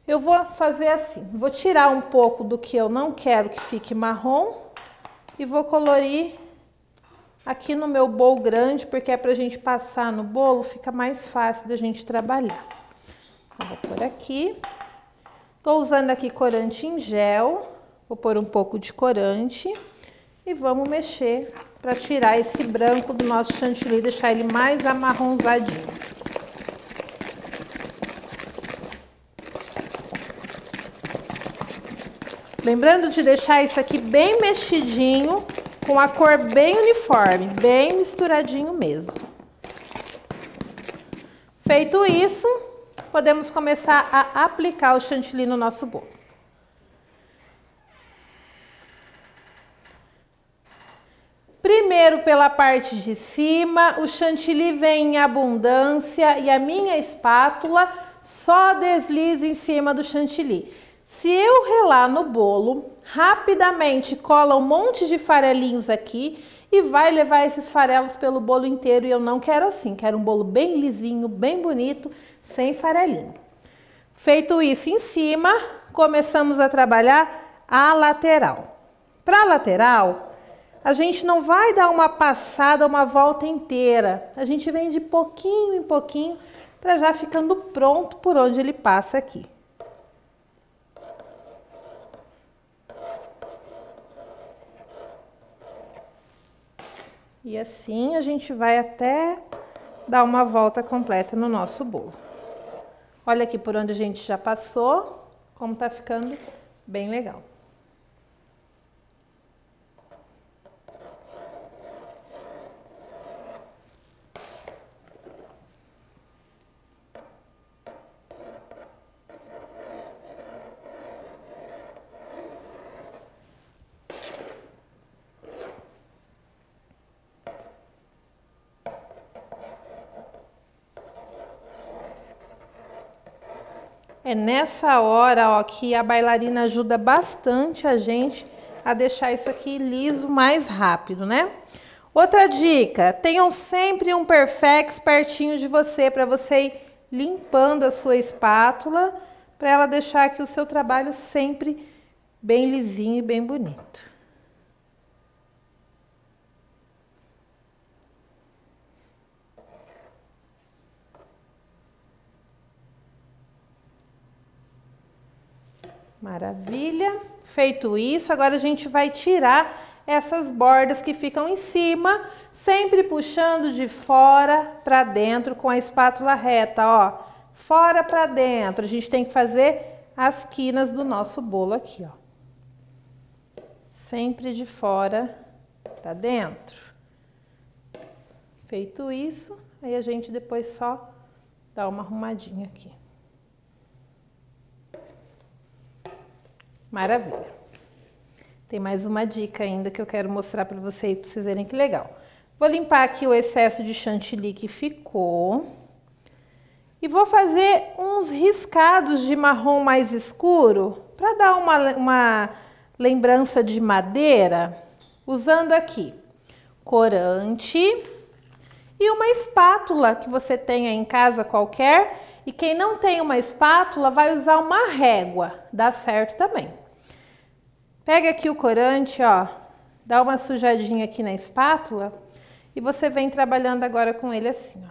A: Eu vou fazer assim, vou tirar um pouco do que eu não quero que fique marrom e vou colorir aqui no meu bowl grande, porque é pra gente passar no bolo, fica mais fácil da gente trabalhar. Então, vou pôr aqui. Tô usando aqui corante em gel, vou pôr um pouco de corante e vamos mexer para tirar esse branco do nosso chantilly e deixar ele mais amarronzadinho. Lembrando de deixar isso aqui bem mexidinho, com a cor bem uniforme, bem misturadinho mesmo. Feito isso, podemos começar a aplicar o chantilly no nosso bolo. Primeiro pela parte de cima, o chantilly vem em abundância e a minha espátula só desliza em cima do chantilly. Se eu relar no bolo, rapidamente cola um monte de farelinhos aqui e vai levar esses farelos pelo bolo inteiro. E eu não quero assim, quero um bolo bem lisinho, bem bonito, sem farelinho. Feito isso em cima, começamos a trabalhar a lateral. Para a lateral, a gente não vai dar uma passada, uma volta inteira. A gente vem de pouquinho em pouquinho para já ficando pronto por onde ele passa aqui. E assim a gente vai até dar uma volta completa no nosso bolo. Olha aqui por onde a gente já passou, como tá ficando bem legal. É nessa hora, ó, que a bailarina ajuda bastante a gente a deixar isso aqui liso mais rápido, né? Outra dica, tenham sempre um Perfex pertinho de você para você ir limpando a sua espátula, para ela deixar aqui o seu trabalho sempre bem lisinho e bem bonito. Maravilha. Feito isso, agora a gente vai tirar essas bordas que ficam em cima, sempre puxando de fora para dentro com a espátula reta, ó. Fora para dentro. A gente tem que fazer as quinas do nosso bolo aqui, ó. Sempre de fora para dentro. Feito isso, aí a gente depois só dá uma arrumadinha aqui. Maravilha. Tem mais uma dica ainda que eu quero mostrar para vocês verem que legal. Vou limpar aqui o excesso de chantilly que ficou. E vou fazer uns riscados de marrom mais escuro para dar uma lembrança de madeira, usando aqui corante e uma espátula que você tenha em casa qualquer. E quem não tem uma espátula vai usar uma régua, dá certo também. Pega aqui o corante, ó, dá uma sujadinha aqui na espátula e você vem trabalhando agora com ele assim, ó.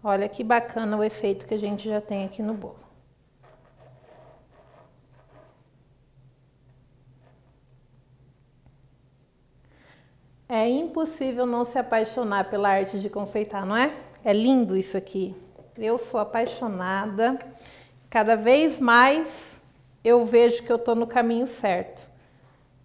A: Olha que bacana o efeito que a gente já tem aqui no bolo. É impossível não se apaixonar pela arte de confeitar, não é? É lindo isso aqui. Eu sou apaixonada. Cada vez mais eu vejo que eu tô no caminho certo.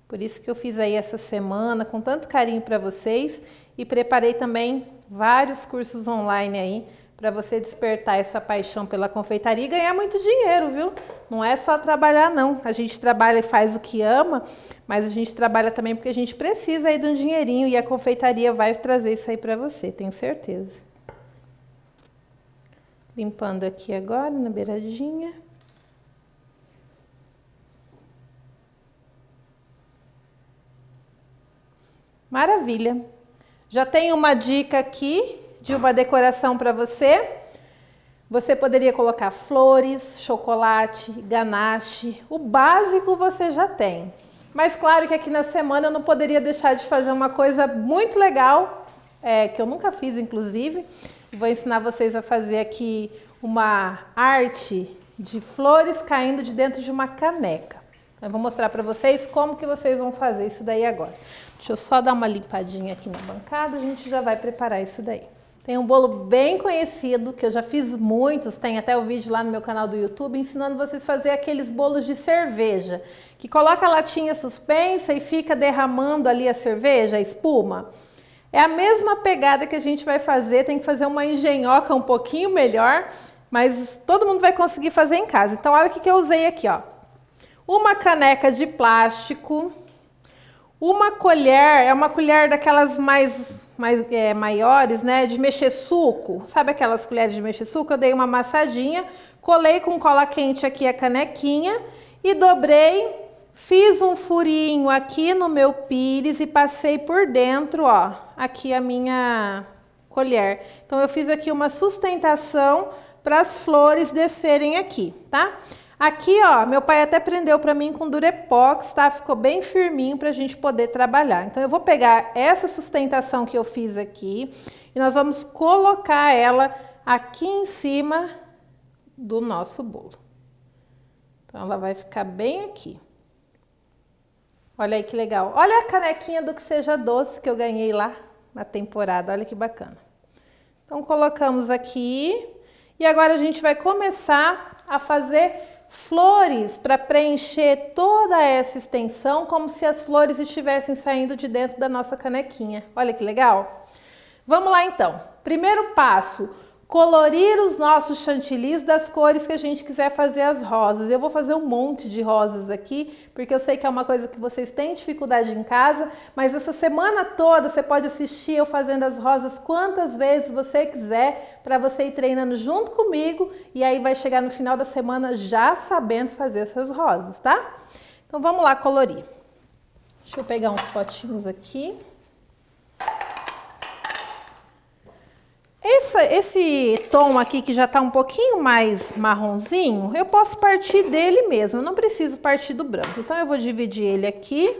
A: Por isso que eu fiz aí essa semana com tanto carinho para vocês e preparei também vários cursos online aí para você despertar essa paixão pela confeitaria e ganhar muito dinheiro, viu? Não é só trabalhar, não. A gente trabalha e faz o que ama, mas a gente trabalha também porque a gente precisa aí de um dinheirinho e a confeitaria vai trazer isso aí para você, tenho certeza. Limpando aqui agora na beiradinha. Maravilha! Já tem uma dica aqui de uma decoração para você. Você poderia colocar flores, chocolate, ganache. O básico você já tem. Mas claro que aqui na semana eu não poderia deixar de fazer uma coisa muito legal, que eu nunca fiz inclusive. Vou ensinar vocês a fazer aqui uma arte de flores caindo de dentro de uma caneca. Eu vou mostrar para vocês como que vocês vão fazer isso daí agora. Deixa eu só dar uma limpadinha aqui na bancada, a gente já vai preparar isso daí. Tem um bolo bem conhecido, que eu já fiz muitos, tem até o vídeo lá no meu canal do YouTube, ensinando vocês a fazer aqueles bolos de cerveja, que coloca a latinha suspensa e fica derramando ali a cerveja, a espuma. É a mesma pegada que a gente vai fazer, tem que fazer uma engenhoca um pouquinho melhor, mas todo mundo vai conseguir fazer em casa. Então olha o que eu usei aqui, ó. Uma caneca de plástico, uma colher, é uma colher daquelas maiores, né, de mexer suco. Sabe aquelas colheres de mexer suco? Eu dei uma amassadinha, colei com cola quente aqui a canequinha e dobrei. Fiz um furinho aqui no meu pires e passei por dentro, ó, aqui a minha colher. Então, eu fiz aqui uma sustentação para as flores descerem aqui, tá? Aqui, ó, meu pai até prendeu para mim com Durepox, tá? Ficou bem firminho para a gente poder trabalhar. Então, eu vou pegar essa sustentação que eu fiz aqui e nós vamos colocar ela aqui em cima do nosso bolo. Então, ela vai ficar bem aqui. Olha aí que legal. Olha a canequinha do Que Seja Doce que eu ganhei lá na temporada. Olha que bacana. Então, colocamos aqui. E agora a gente vai começar a fazer flores para preencher toda essa extensão, como se as flores estivessem saindo de dentro da nossa canequinha. Olha que legal. Vamos lá então. Primeiro passo, colorir os nossos chantilis das cores que a gente quiser fazer as rosas. Eu vou fazer um monte de rosas aqui, porque eu sei que é uma coisa que vocês têm dificuldade em casa, mas essa semana toda você pode assistir eu fazendo as rosas quantas vezes você quiser, para você ir treinando junto comigo, e aí vai chegar no final da semana já sabendo fazer essas rosas, tá? Então vamos lá colorir. Deixa eu pegar uns potinhos aqui. Esse tom aqui que já está um pouquinho mais marronzinho, eu posso partir dele mesmo, eu não preciso partir do branco. Então eu vou dividir ele aqui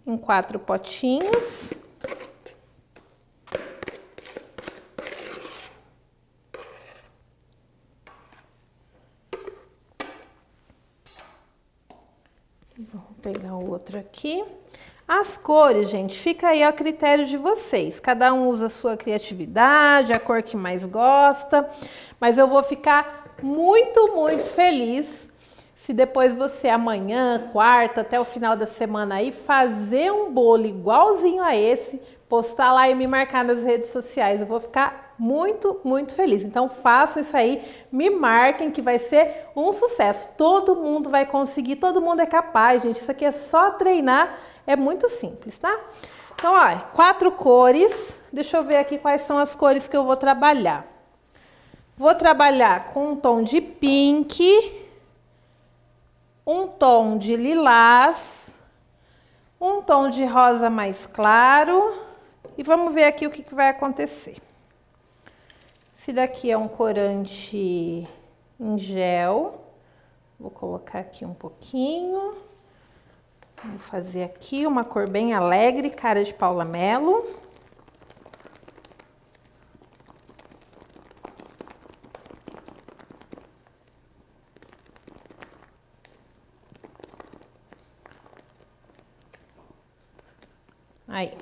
A: em 4 potinhos. Vou pegar o outro aqui. As cores, gente, fica aí a critério de vocês. Cada um usa a sua criatividade, a cor que mais gosta. Mas eu vou ficar muito, muito feliz se depois você amanhã, quarta, até o final da semana aí, fazer um bolo igualzinho a esse, postar lá e me marcar nas redes sociais. Eu vou ficar muito, muito feliz. Então façam isso aí, me marquem que vai ser um sucesso. Todo mundo vai conseguir, todo mundo é capaz, gente. Isso aqui é só treinar. É muito simples, tá? Então, ó, 4 cores. Deixa eu ver aqui quais são as cores que eu vou trabalhar. Vou trabalhar com um tom de pink, um tom de lilás, um tom de rosa mais claro. E vamos ver aqui o que vai acontecer. Esse daqui é um corante em gel. Vou colocar aqui um pouquinho. Vou fazer aqui uma cor bem alegre, cara de Paula Mello. Aí,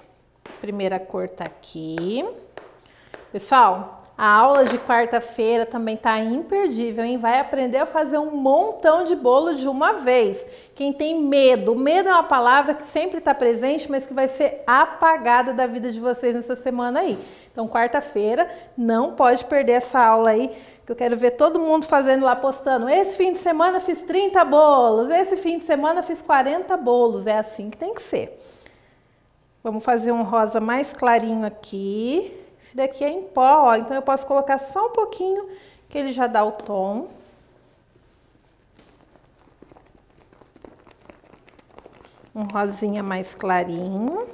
A: primeira cor tá aqui. Pessoal, a aula de quarta-feira também tá imperdível, hein? Vai aprender a fazer um montão de bolo de uma vez. Quem tem medo, o medo é uma palavra que sempre está presente, mas que vai ser apagada da vida de vocês nessa semana aí. Então, quarta-feira, não pode perder essa aula aí, que eu quero ver todo mundo fazendo lá, postando. Esse fim de semana fiz 30 bolos, esse fim de semana fiz 40 bolos. É assim que tem que ser. Vamos fazer um rosa mais clarinho aqui. Esse daqui é em pó, ó, então eu posso colocar só um pouquinho, que ele já dá o tom. Um rosinha mais clarinho.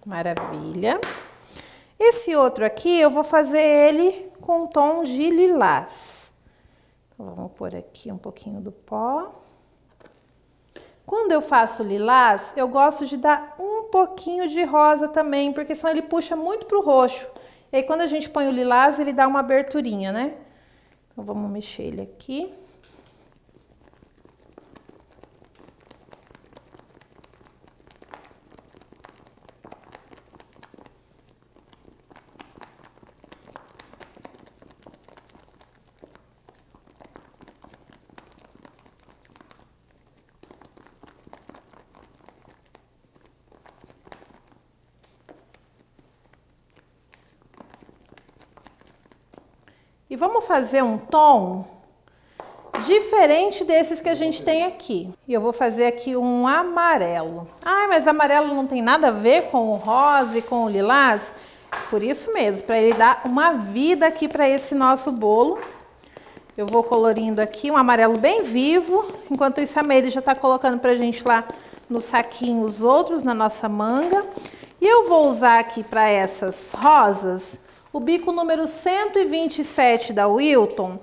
A: Maravilha. Esse outro aqui eu vou fazer ele com tom de lilás. Então, vamos pôr aqui um pouquinho do pó. Quando eu faço lilás, eu gosto de dar um pouquinho de rosa também, porque senão ele puxa muito pro roxo. E aí quando a gente põe o lilás, ele dá uma aberturinha, né? Então vamos mexer ele aqui. E vamos fazer um tom diferente desses que a gente tem aqui. E eu vou fazer aqui um amarelo. Ah, mas amarelo não tem nada a ver com o rosa e com o lilás? Por isso mesmo, para ele dar uma vida aqui para esse nosso bolo. Eu vou colorindo aqui um amarelo bem vivo. Enquanto isso, a Meire já está colocando pra gente lá no saquinho os outros na nossa manga. E eu vou usar aqui para essas rosas o bico número 127 da Wilton,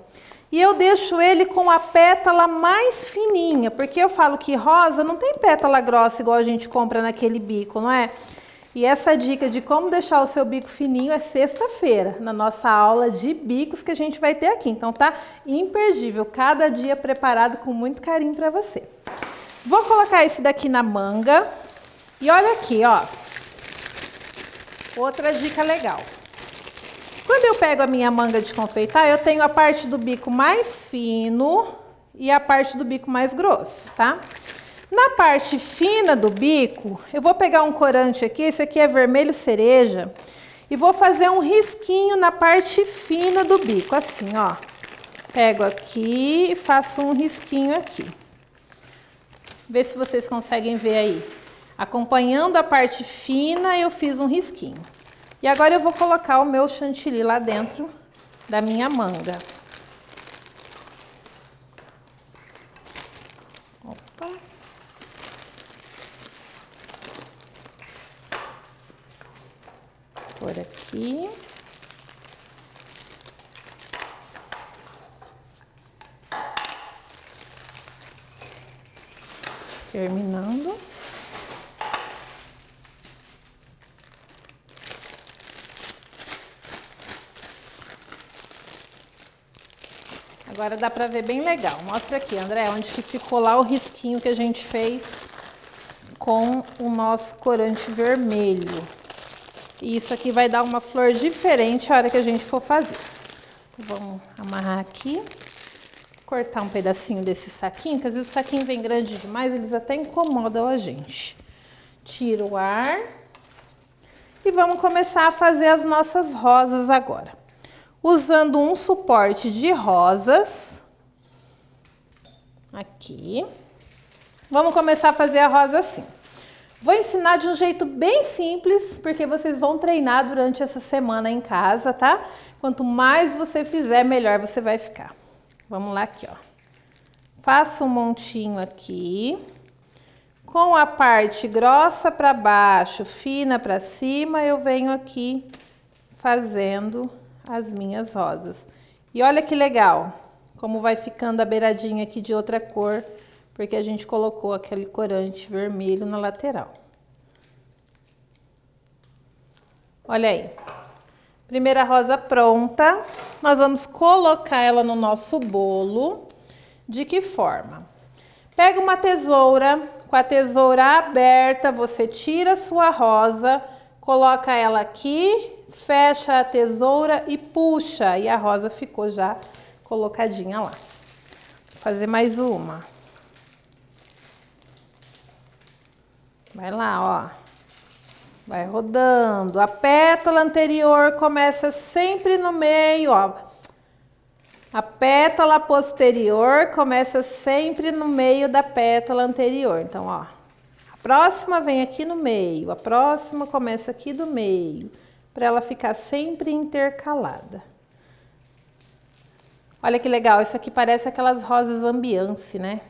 A: e eu deixo ele com a pétala mais fininha, porque eu falo que rosa não tem pétala grossa igual a gente compra naquele bico, não é? E essa dica de como deixar o seu bico fininho é sexta-feira, na nossa aula de bicos que a gente vai ter aqui. Então tá imperdível, cada dia preparado com muito carinho para você. Vou colocar esse daqui na manga, e olha aqui, ó, outra dica legal. Quando eu pego a minha manga de confeitar, eu tenho a parte do bico mais fino e a parte do bico mais grosso, tá? Na parte fina do bico, eu vou pegar um corante aqui, esse aqui é vermelho cereja, e vou fazer um risquinho na parte fina do bico, assim, ó. Pego aqui e faço um risquinho aqui. Vê se vocês conseguem ver aí. Acompanhando a parte fina, eu fiz um risquinho. E agora eu vou colocar o meu chantilly lá dentro da minha manga. Opa. Por aqui. Terminando. Agora dá pra ver bem legal. Mostra aqui, André, onde que ficou lá o risquinho que a gente fez com o nosso corante vermelho. E isso aqui vai dar uma flor diferente a hora que a gente for fazer. Vamos amarrar aqui. Cortar um pedacinho desse saquinho, que às vezes o saquinho vem grande demais, eles até incomodam a gente. Tira o ar. E vamos começar a fazer as nossas rosas agora. Usando um suporte de rosas, aqui, vamos começar a fazer a rosa assim. Vou ensinar de um jeito bem simples, porque vocês vão treinar durante essa semana em casa, tá? Quanto mais você fizer, melhor você vai ficar. Vamos lá aqui, ó. Faço um montinho aqui, com a parte grossa para baixo, fina para cima, eu venho aqui fazendo as minhas rosas. E olha que legal, como vai ficando a beiradinha aqui de outra cor, porque a gente colocou aquele corante vermelho na lateral. Olha aí. Primeira rosa pronta. Nós vamos colocar ela no nosso bolo. De que forma? Pega uma tesoura, com a tesoura aberta, você tira a sua rosa, coloca ela aqui, fecha a tesoura e puxa, e a rosa ficou já colocadinha lá. Vou fazer mais uma. Vai lá, ó. Vai rodando. A pétala anterior começa sempre no meio, ó. A pétala posterior começa sempre no meio da pétala anterior. Então, ó. A próxima vem aqui no meio, a próxima começa aqui do meio, para ela ficar sempre intercalada. Olha que legal, isso aqui parece aquelas rosas ambiance, né?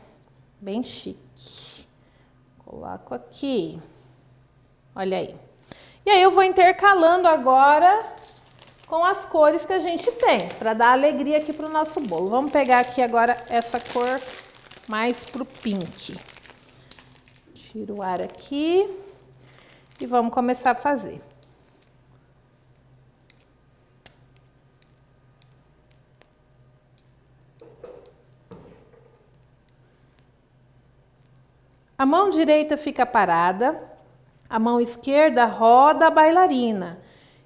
A: Bem chique. Coloco aqui. Olha aí. E aí eu vou intercalando agora com as cores que a gente tem, para dar alegria aqui pro nosso bolo. Vamos pegar aqui agora essa cor mais pro pink. Tiro o ar aqui e vamos começar a fazer. A mão direita fica parada, a mão esquerda roda a bailarina.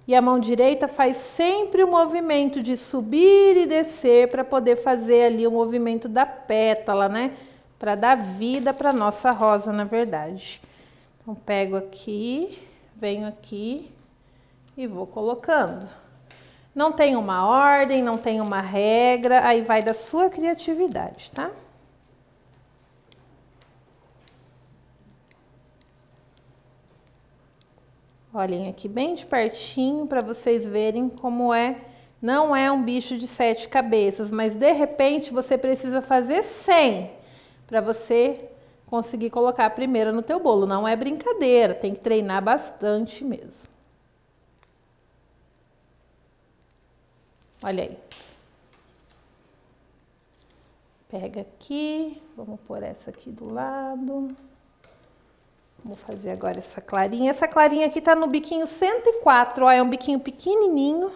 A: E a mão direita faz sempre o movimento de subir e descer para poder fazer ali o movimento da pétala, né? Para dar vida para nossa rosa, na verdade. Então, pego aqui, venho aqui e vou colocando. Não tem uma ordem, não tem uma regra, aí vai da sua criatividade, tá? Olhem aqui bem de pertinho para vocês verem como é. Não é um bicho de 7 cabeças, mas de repente você precisa fazer 100 para você conseguir colocar a primeira no teu bolo. Não é brincadeira, tem que treinar bastante mesmo. Olha aí. Pega aqui, vamos pôr essa aqui do lado. Vou fazer agora essa clarinha. Essa clarinha aqui tá no biquinho 104, ó, é um biquinho pequenininho.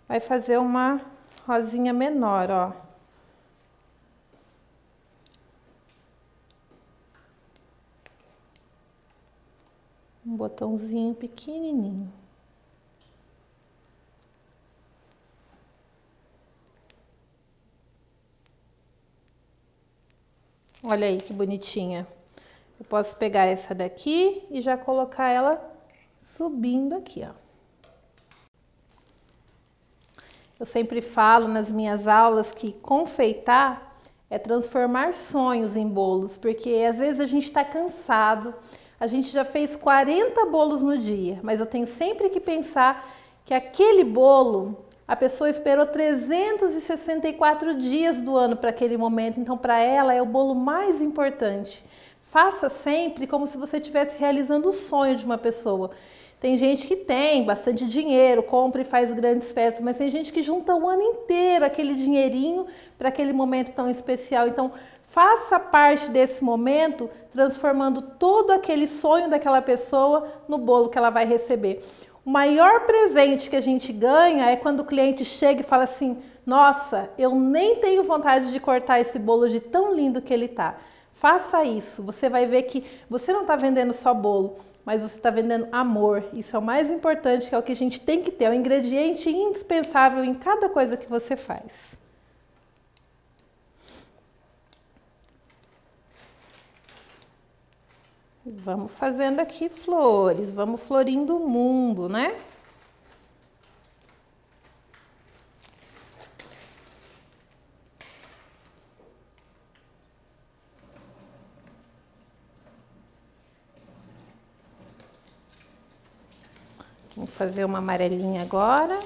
A: Vai fazer uma rosinha menor, ó. Um botãozinho pequenininho. Olha aí que bonitinha. Eu posso pegar essa daqui e já colocar ela subindo aqui, ó. Eu sempre falo nas minhas aulas que confeitar é transformar sonhos em bolos, porque às vezes a gente está cansado, a gente já fez 40 bolos no dia, mas eu tenho sempre que pensar que aquele bolo, a pessoa esperou 364 dias do ano para aquele momento, então para ela é o bolo mais importante. Faça sempre como se você estivesse realizando o sonho de uma pessoa. Tem gente que tem bastante dinheiro, compra e faz grandes festas, mas tem gente que junta o ano inteiro aquele dinheirinho para aquele momento tão especial. Então, faça parte desse momento, transformando todo aquele sonho daquela pessoa no bolo que ela vai receber. O maior presente que a gente ganha é quando o cliente chega e fala assim: nossa, eu nem tenho vontade de cortar esse bolo de tão lindo que ele tá. Faça isso, você vai ver que você não está vendendo só bolo, mas você está vendendo amor. Isso é o mais importante, que é o que a gente tem que ter, é o ingrediente indispensável em cada coisa que você faz. Vamos fazendo aqui flores, vamos florindo o mundo, né? Vamos fazer uma amarelinha agora.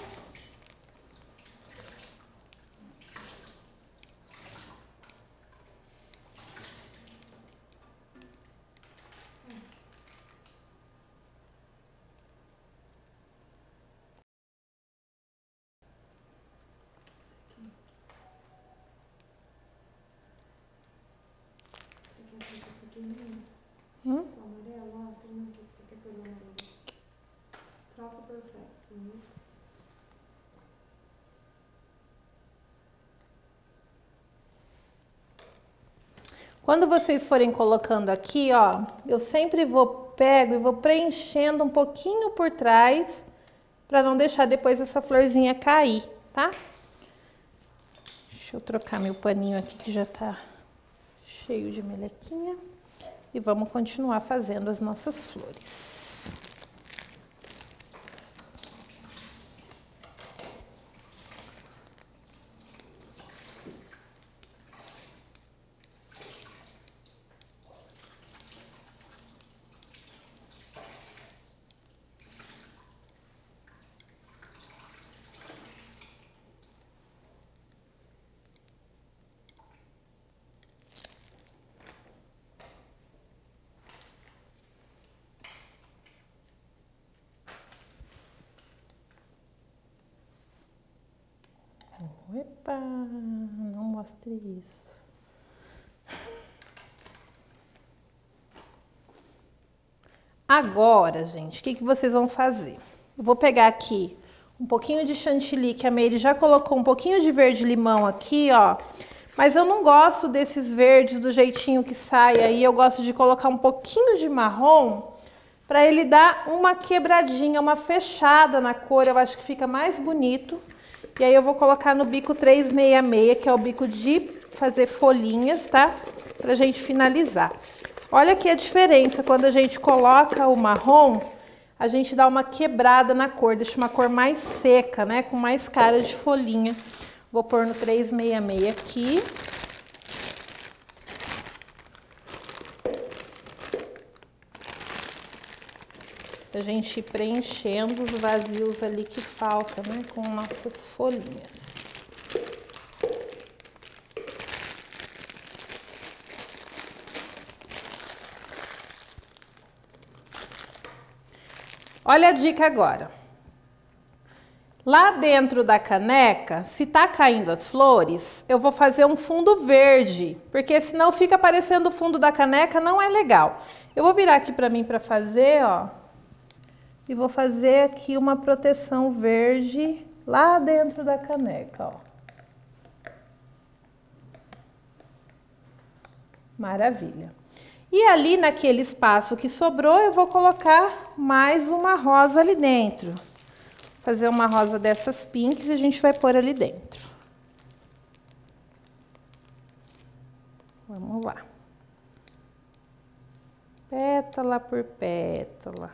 B: O amarelo, ó, tem um aqui que você quer pôr no amarelo. Troca por flex, viu?
A: Quando vocês forem colocando aqui, ó, eu sempre pego e vou preenchendo um pouquinho por trás, para não deixar depois essa florzinha cair, tá? Deixa eu trocar meu paninho aqui que já tá cheio de melequinha. E vamos continuar fazendo as nossas flores. Epa, não mostre isso. Agora, gente, o que vocês vão fazer? Eu vou pegar aqui um pouquinho de chantilly, que a Meire já colocou um pouquinho de verde-limão aqui, ó. Mas eu não gosto desses verdes do jeitinho que sai aí, eu gosto de colocar um pouquinho de marrom para ele dar uma quebradinha, uma fechada na cor, eu acho que fica mais bonito. E aí eu vou colocar no bico 366, que é o bico de fazer folhinhas, tá? Pra gente finalizar. Olha aqui a diferença, quando a gente coloca o marrom, a gente dá uma quebrada na cor, deixa uma cor mais seca, né? Com mais cara de folhinha. Vou pôr no 366 aqui. A gente ir preenchendo os vazios ali que faltam, né, com nossas folhinhas. Olha a dica agora. Lá dentro da caneca, se tá caindo as flores, eu vou fazer um fundo verde, porque senão fica parecendo o fundo da caneca, não é legal. Eu vou virar aqui para mim para fazer, ó. E vou fazer aqui uma proteção verde lá dentro da caneca, ó. Maravilha. E ali naquele espaço que sobrou, eu vou colocar mais uma rosa ali dentro. Fazer uma rosa dessas pinks e a gente vai pôr ali dentro. Vamos lá. pétala por pétala.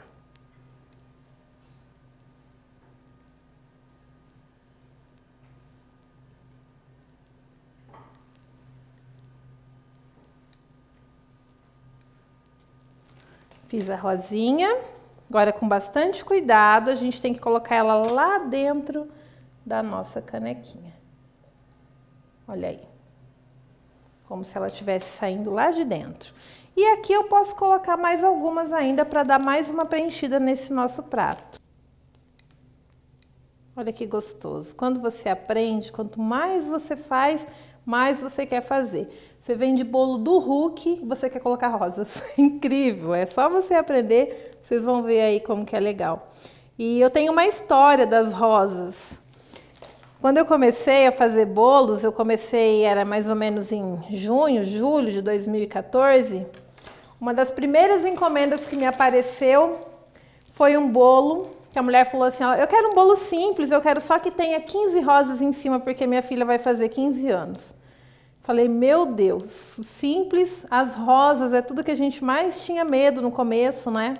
A: Fiz a rosinha. Agora, com bastante cuidado, a gente tem que colocar ela lá dentro da nossa canequinha. Olha aí. Como se ela estivesse saindo lá de dentro. E aqui eu posso colocar mais algumas ainda para dar mais uma preenchida nesse nosso prato. Olha que gostoso. Quando você aprende, quanto mais você faz, mais você quer fazer. Você vende bolo do Hulk, você quer colocar rosas. Incrível, é só você aprender, vocês vão ver aí como que é legal. E eu tenho uma história das rosas. Quando eu comecei a fazer bolos, era mais ou menos em junho, julho de 2014. Uma das primeiras encomendas que me apareceu foi um bolo que a mulher falou assim, eu quero um bolo simples, eu quero só que tenha 15 rosas em cima, porque minha filha vai fazer 15 anos. Falei, meu Deus, o simples, as rosas, é tudo que a gente mais tinha medo no começo, né?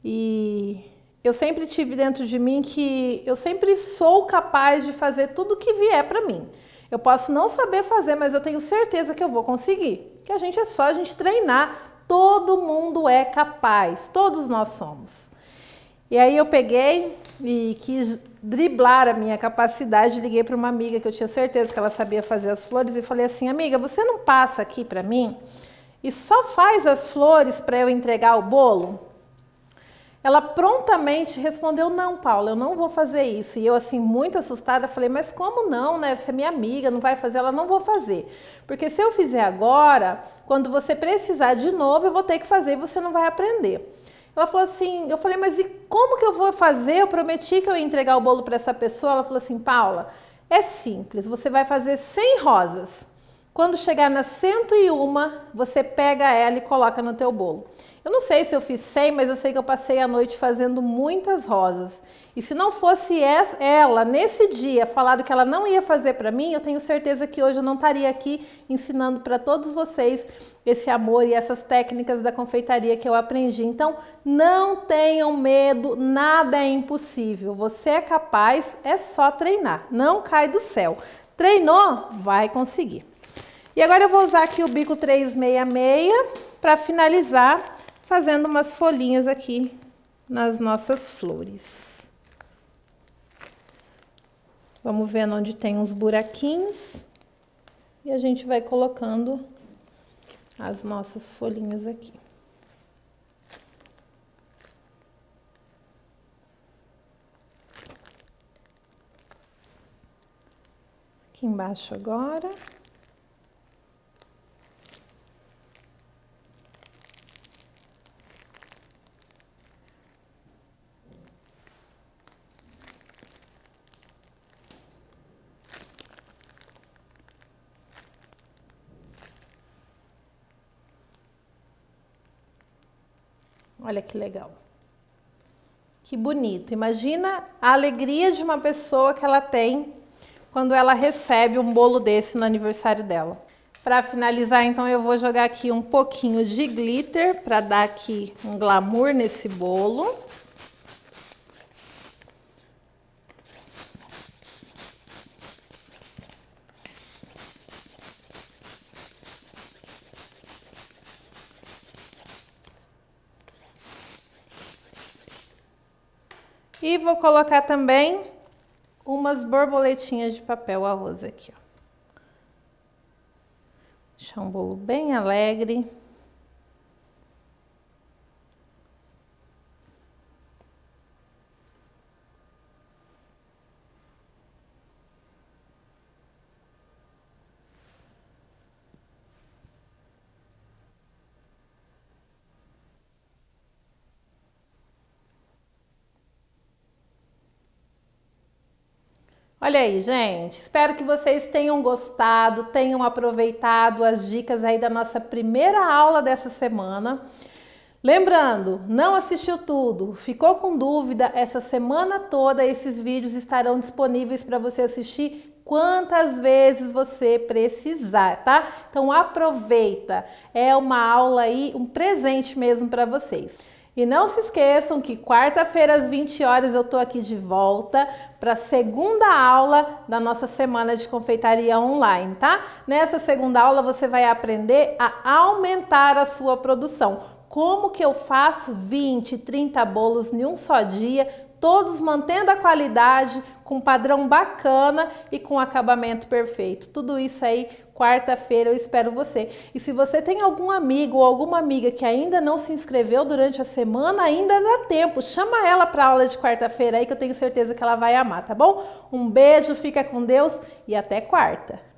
A: E eu sempre tive dentro de mim que eu sempre sou capaz de fazer tudo que vier para mim. Eu posso não saber fazer, mas eu tenho certeza que eu vou conseguir. Que é só a gente treinar, todo mundo é capaz, todos nós somos. E aí eu peguei e quis driblar a minha capacidade, liguei para uma amiga que eu tinha certeza que ela sabia fazer as flores e falei assim, amiga, você não passa aqui para mim e só faz as flores para eu entregar o bolo? Ela prontamente respondeu, não, Paula, eu não vou fazer isso. E eu assim, muito assustada, falei, mas como não, né? Você é minha amiga, não vai fazer? Ela, não vou fazer. Porque se eu fizer agora, quando você precisar de novo, eu vou ter que fazer e você não vai aprender. Ela falou assim, eu falei, mas e como que eu vou fazer? Eu prometi que eu ia entregar o bolo para essa pessoa. Ela falou assim, Paula, é simples, você vai fazer 100 rosas. Quando chegar na 101, você pega ela e coloca no teu bolo. Eu não sei se eu fiz 100, mas eu sei que eu passei a noite fazendo muitas rosas. E se não fosse ela, nesse dia, falado que ela não ia fazer para mim, eu tenho certeza que hoje eu não estaria aqui ensinando para todos vocês esse amor e essas técnicas da confeitaria que eu aprendi. Então, não tenham medo, nada é impossível. Você é capaz, é só treinar. Não cai do céu. Treinou, vai conseguir. E agora eu vou usar aqui o bico 366 para finalizar, fazendo umas folhinhas aqui nas nossas flores. Vamos vendo onde tem uns buraquinhos e a gente vai colocando as nossas folhinhas aqui. Aqui embaixo agora. Olha que legal. Que bonito. Imagina a alegria de uma pessoa que ela tem quando ela recebe um bolo desse no aniversário dela. Para finalizar, então, eu vou jogar aqui um pouquinho de glitter para dar aqui um glamour nesse bolo. E vou colocar também umas borboletinhas de papel arroz aqui, ó. Deixar um bolo bem alegre. Olha aí, gente, espero que vocês tenham gostado, tenham aproveitado as dicas aí da nossa primeira aula dessa semana. Lembrando, não assistiu tudo, ficou com dúvida, essa semana toda esses vídeos estarão disponíveis para você assistir quantas vezes você precisar, tá? Então aproveita, é uma aula aí, um presente mesmo para vocês. E não se esqueçam que quarta-feira às 20 horas eu tô aqui de volta para a segunda aula da nossa semana de confeitaria online, tá? Nessa segunda aula você vai aprender a aumentar a sua produção. Como que eu faço 20, 30 bolos em um só dia, todos mantendo a qualidade, com um padrão bacana e com acabamento perfeito. Tudo isso aí, quarta-feira eu espero você. E se você tem algum amigo ou alguma amiga que ainda não se inscreveu durante a semana, ainda dá tempo. Chama ela para a aula de quarta-feira aí que eu tenho certeza que ela vai amar, tá bom? Um beijo, fica com Deus e até quarta.